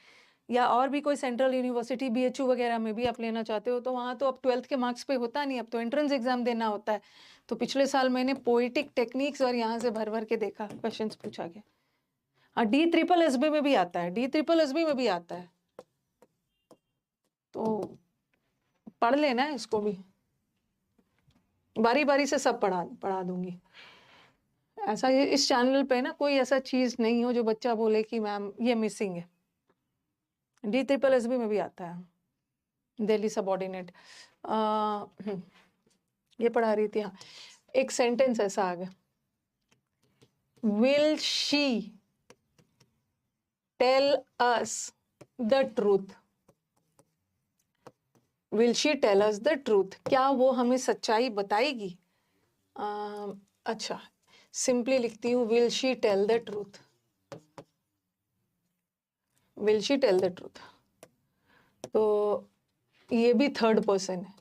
या और भी कोई सेंट्रल यूनिवर्सिटी बीएचयू वगैरह में भी आप लेना चाहते हो तो वहाँ तो अब 12th के मार्क्स पे होता नहीं, अब तो एंट्रेंस एग्जाम देना होता है। तो पिछले साल मैंने पोइटिक टेक्निक्स और यहाँ से भर भर के देखा, क्वेश्चंस पूछा गया। हाँ, DSSB में भी आता है, DSSB में भी आता है, तो पढ़ लेना है इसको भी, बारी बारी से सब पढ़ा दूंगी। ऐसा ये इस चैनल पे ना कोई ऐसा चीज नहीं हो जो बच्चा बोले कि मैम ये मिसिंग है। DSSB में भी आता है, दिल्ली सबऑर्डिनेट। ये पढ़ा रही थी, हाँ, एक सेंटेंस ऐसा आ गया, will she tell us the truth, will she tell us the truth, क्या वो हमें सच्चाई बताएगी। अच्छा, सिंपली लिखती हूँ will she tell the truth, will she tell the truth. तो ये भी थर्ड पर्सन है,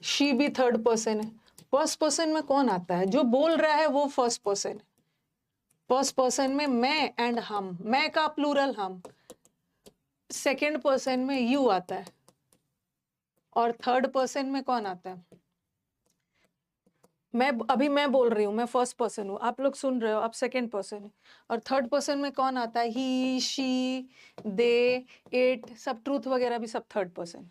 शी भी थर्ड पर्सन है। फर्स्ट पर्सन में कौन आता है, जो बोल रहा है वो फर्स्ट पर्सन है। फर्स्ट पर्सन में मैं एंड हम, मैं का प्लूरल हम, सेकंड पर्सन में यू आता है, और थर्ड पर्सन में कौन आता है, अभी मैं बोल रही हूँ, मैं फर्स्ट पर्सन हूँ, आप लोग सुन रहे हो, आप सेकंड पर्सन है। और थर्ड पर्सन में कौन आता है? ही, शी, दे, इट, सब ट्रूथ वगैरह भी सब थर्ड पर्सन।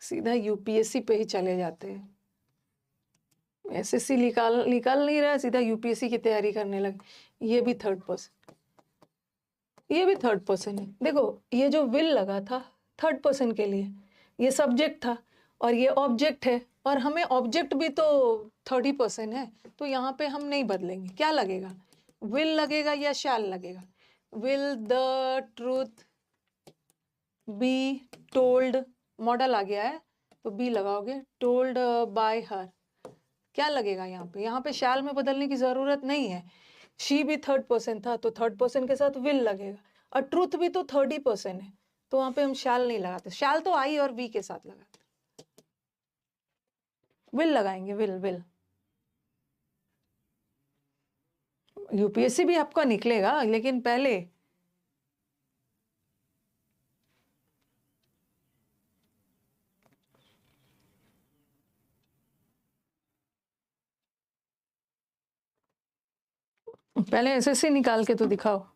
सीधा यूपीएससी पे ही चले जाते हैं। एसएससी निकाल नहीं रहा, सीधा यूपीएससी की तैयारी करने लगे। ये भी थर्ड पर्सन, ये भी थर्ड पर्सन है। देखो ये जो विल लगा था थर्ड पर्सन के लिए, ये सब्जेक्ट था और ये ऑब्जेक्ट है, और हमें ऑब्जेक्ट भी तो थर्ड ही पर्सन है, तो यहाँ पे हम नहीं बदलेंगे। क्या लगेगा? विल लगेगा या शैल लगेगा? Will the truth be told, modal आ गया है तो बी लगाओगे, टोल्ड बाय हर। क्या लगेगा यहाँ पे? यहाँ पे शैल में बदलने की जरूरत नहीं है। शी भी थर्ड पर्सन था तो थर्ड पर्सन के साथ विल लगेगा, और ट्रूथ भी तो थर्ड ही पर्सन है, तो वहां पे हम शैल नहीं लगाते। शैल तो आई और वी के साथ लगाते, विल लगाएंगे, विल विल। यूपीएससी भी आपका निकलेगा, लेकिन पहले एसएससी निकाल के तो दिखाओ।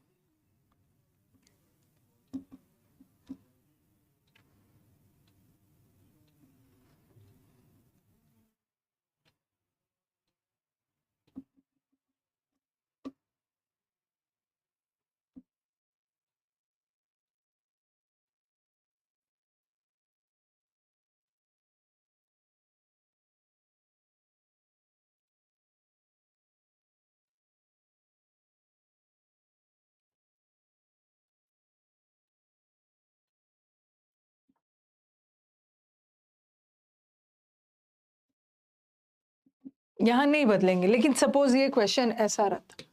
यहाँ नहीं बदलेंगे, लेकिन सपोज ये क्वेश्चन ऐसा रहता,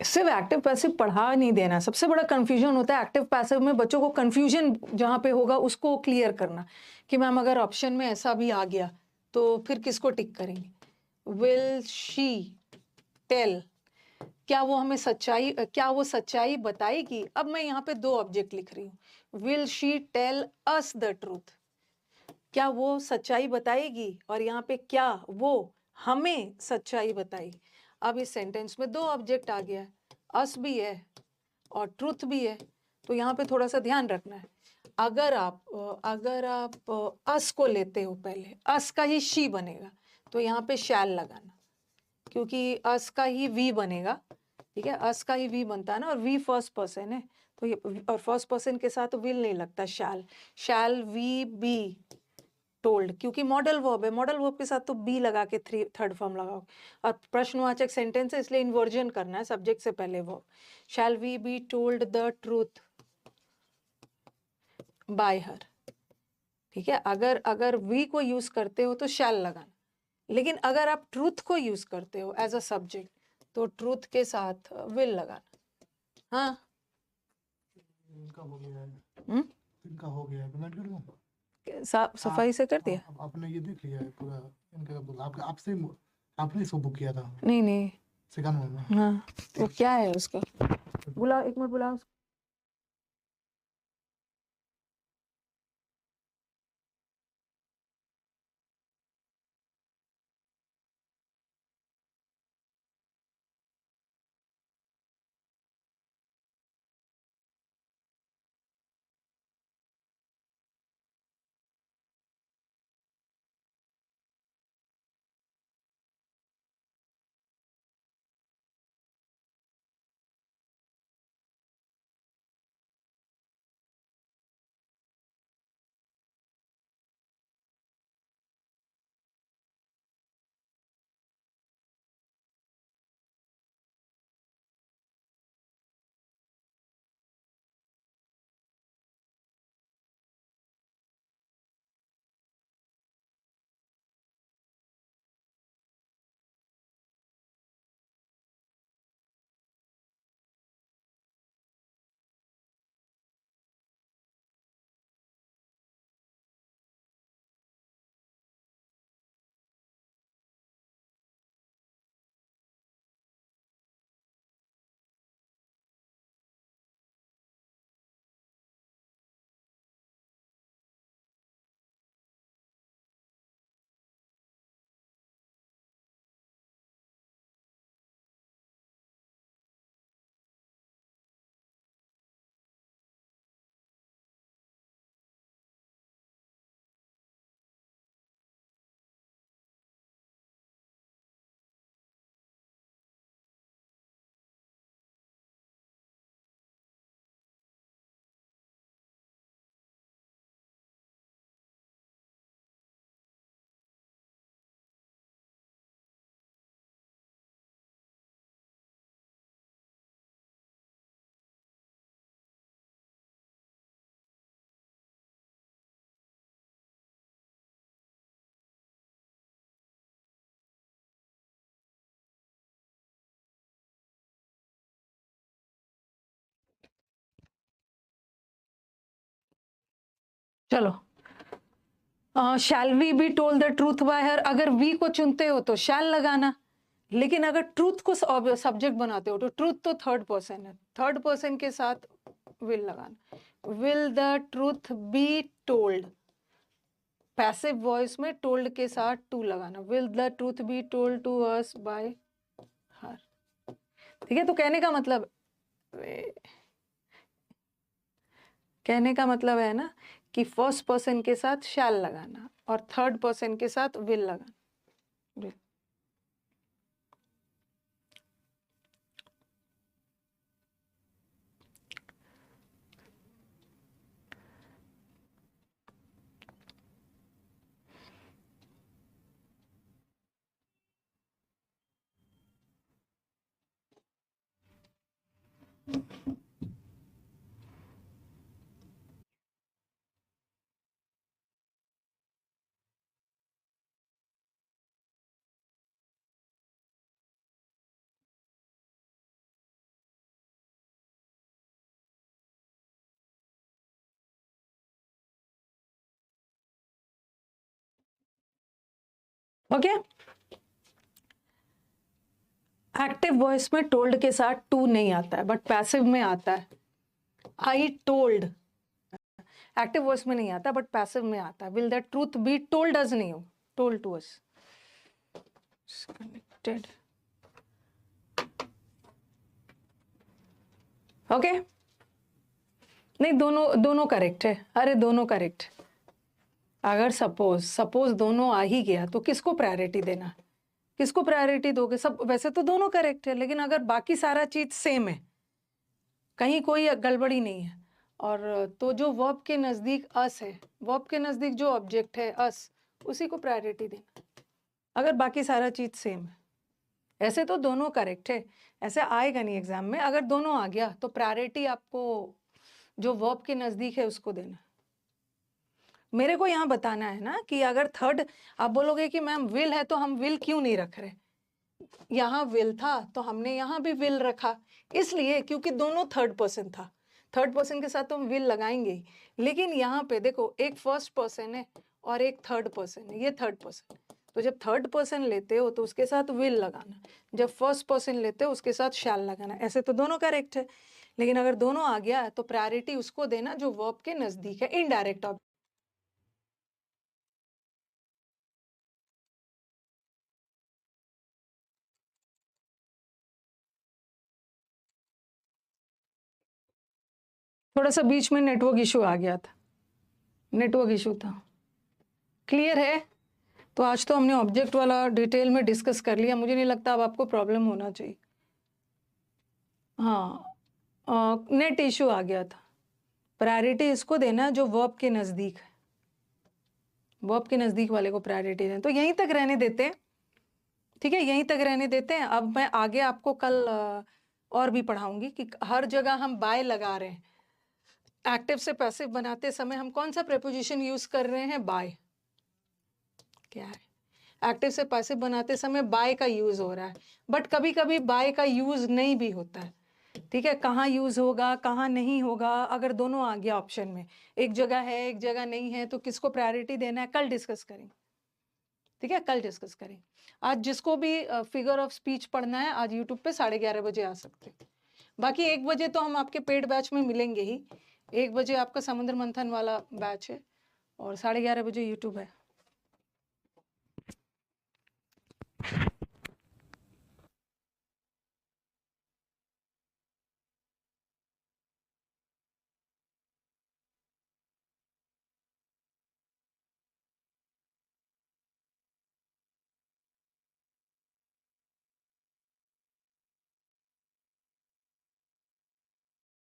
सिर्फ एक्टिव पैसिव पढ़ा नहीं देना। सबसे बड़ा कंफ्यूजन होता है एक्टिव पैसिव में, बच्चों को कंफ्यूजन जहां पे होगा उसको क्लियर करना कि मैम अगर ऑप्शन में ऐसा भी आ गया तो फिर किसको टिक करेंगे? विल शी टेल, क्या वो हमें सच्चाई, क्या वो सच्चाई बताएगी? अब मैं यहाँ पे दो ऑब्जेक्ट लिख रही हूँ, will she tell us the truth, क्या वो सच्चाई बताएगी? और यहाँ पे क्या वो हमें सच्चाई बताएगी? अब इस सेंटेंस में दो ऑब्जेक्ट आ गया है, अस भी है और ट्रूथ भी है, तो यहाँ पे थोड़ा सा ध्यान रखना है। अगर आप अस को लेते हो, पहले अस का ही शी बनेगा, तो यहाँ पे शैल लगाना, क्योंकि अस का ही वी बनेगा। ठीक है, अस का ही वी बनता है ना, और वी फर्स्ट पर्सन है, तो ये और फर्स्ट पर्सन के साथ विल नहीं लगता, शैल वी बी टोल्ड, क्योंकि मॉडल वर्ब है, मॉडल वर्ब के साथ तो बी लगा के थर्ड फॉर्म लगाओ। और प्रश्नवाचक सेंटेंस है, इसलिए इन्वर्जन करना है सब्जेक्ट से पहले verb. Shall we be told the truth by her. ठीक है, अगर वी को यूज करते हो तो शैल लगाना, लेकिन अगर आप ट्रूथ को यूज करते हो एज अ सब्जेक्ट तो ट्रूथ के साथ विल लगाना। हाँ, इनका हो गया है, हम्म, इनका हो गया है, पेमेंट कर दूं? सफाई से कर दिया? आपने ये देख लिया है पूरा? इनका बोला आपके आपसे, आपने इसको बुक किया था नहीं नहीं, सेकंड में। हाँ, वो क्या है उसका? बुलाओ, एक मिनट बुलाओ। चलो, shall we be told the truth by her, अगर वी को चुनते हो तो शैल लगाना, लेकिन अगर ट्रूथ को सब्जेक्ट बनाते हो तो ट्रूथ तो थर्ड पर्सन है, थर्ड पर्सन के साथ विल लगाना। Will the truth be told, passive voice में टोल्ड के साथ टू लगाना, will the truth be told to us by her. ठीक है, तो कहने का मतलब है ना कि फर्स्ट पर्सन के साथ शैल लगाना और थर्ड पर्सन के साथ विल लगाना। will। ओके, एक्टिव वॉइस में टोल्ड के साथ टू नहीं आता है, बट पैसिव में आता है। आई टोल्ड, एक्टिव वॉइस में नहीं आता बट पैसिव में आता है। Will that truth be told us नहीं हो, told to us. Connected, okay. नहीं, दोनों करेक्ट है, अरे दोनों करेक्ट। अगर सपोज दोनों आ ही गया तो किसको प्रायोरिटी देना, किसको प्रायोरिटी दोगे? सब वैसे तो दोनों करेक्ट है, लेकिन अगर बाकी सारा चीज सेम है, कहीं कोई गड़बड़ी नहीं है, और तो जो वर्ब के नजदीक अस है, वर्ब के नजदीक जो ऑब्जेक्ट है अस, उसी को प्रायोरिटी देना, अगर बाकी सारा चीज सेम है। ऐसे तो दोनों करेक्ट है, ऐसे आएगा नहीं एग्जाम में। अगर दोनों आ गया तो प्रायोरिटी आपको जो वर्ब के नजदीक है उसको देना। मेरे को यहाँ बताना है ना कि अगर थर्ड, आप बोलोगे कि मैम विल है तो हम विल क्यों नहीं रख रहे, यहाँ विल था तो हमने यहाँ भी विल रखा, इसलिए क्योंकि दोनों थर्ड पर्सन था, थर्ड पर्सन के साथ तो हम विल लगाएंगे ही। लेकिन यहाँ पे देखो, एक फर्स्ट पर्सन है और एक थर्ड पर्सन है, ये थर्ड पर्सन, तो जब थर्ड पर्सन लेते हो तो उसके साथ विल लगाना, जब फर्स्ट पर्सन लेते हो उसके साथ शैल लगाना। ऐसे तो दोनों करेक्ट है, लेकिन अगर दोनों आ गया तो प्रायोरिटी उसको देना जो वर्ब के नजदीक है, इनडायरेक्ट ऑब्जेक्ट। थोड़ा सा बीच में नेटवर्क इशू आ गया था, नेटवर्क इशू था। क्लियर है? तो आज तो हमने ऑब्जेक्ट वाला डिटेल में डिस्कस कर लिया, मुझे नहीं लगता अब आपको प्रॉब्लम होना चाहिए। हाँ, नेट इशू आ गया था। प्रायोरिटी इसको देना जो वर्ब के नज़दीक है, वर्ब के नज़दीक वाले को प्रायोरिटी देना। तो यहीं तक रहने देते हैं, ठीक है, यहीं तक रहने देते हैं। अब मैं आगे आपको कल और भी पढ़ाऊंगी कि हर जगह हम बाय लगा रहे हैं। एक्टिव से पैसिव बनाते समय हम कौन सा प्रेपोजिशन यूज कर रहे हैं? बाय। क्या है? एक्टिव से पैसिव बनाते समय बाय का यूज हो रहा है, बट कभी कभी बाय का यूज नहीं भी होता है। ठीक है, कहाँ यूज होगा कहाँ नहीं होगा, अगर दोनों आ गया ऑप्शन में, एक जगह है एक जगह नहीं है, तो किसको प्रायोरिटी देना है कल डिस्कस करेंगे। ठीक है, कल डिस्कस करेंगे। आज जिसको भी फिगर ऑफ स्पीच पढ़ना है, आज यूट्यूब पे 11:30 बजे आ सकते हैं। बाकी 1 बजे तो हम आपके पेड बैच में मिलेंगे ही। 1 बजे आपका समुद्र मंथन वाला बैच है और 11:30 बजे यूट्यूब है।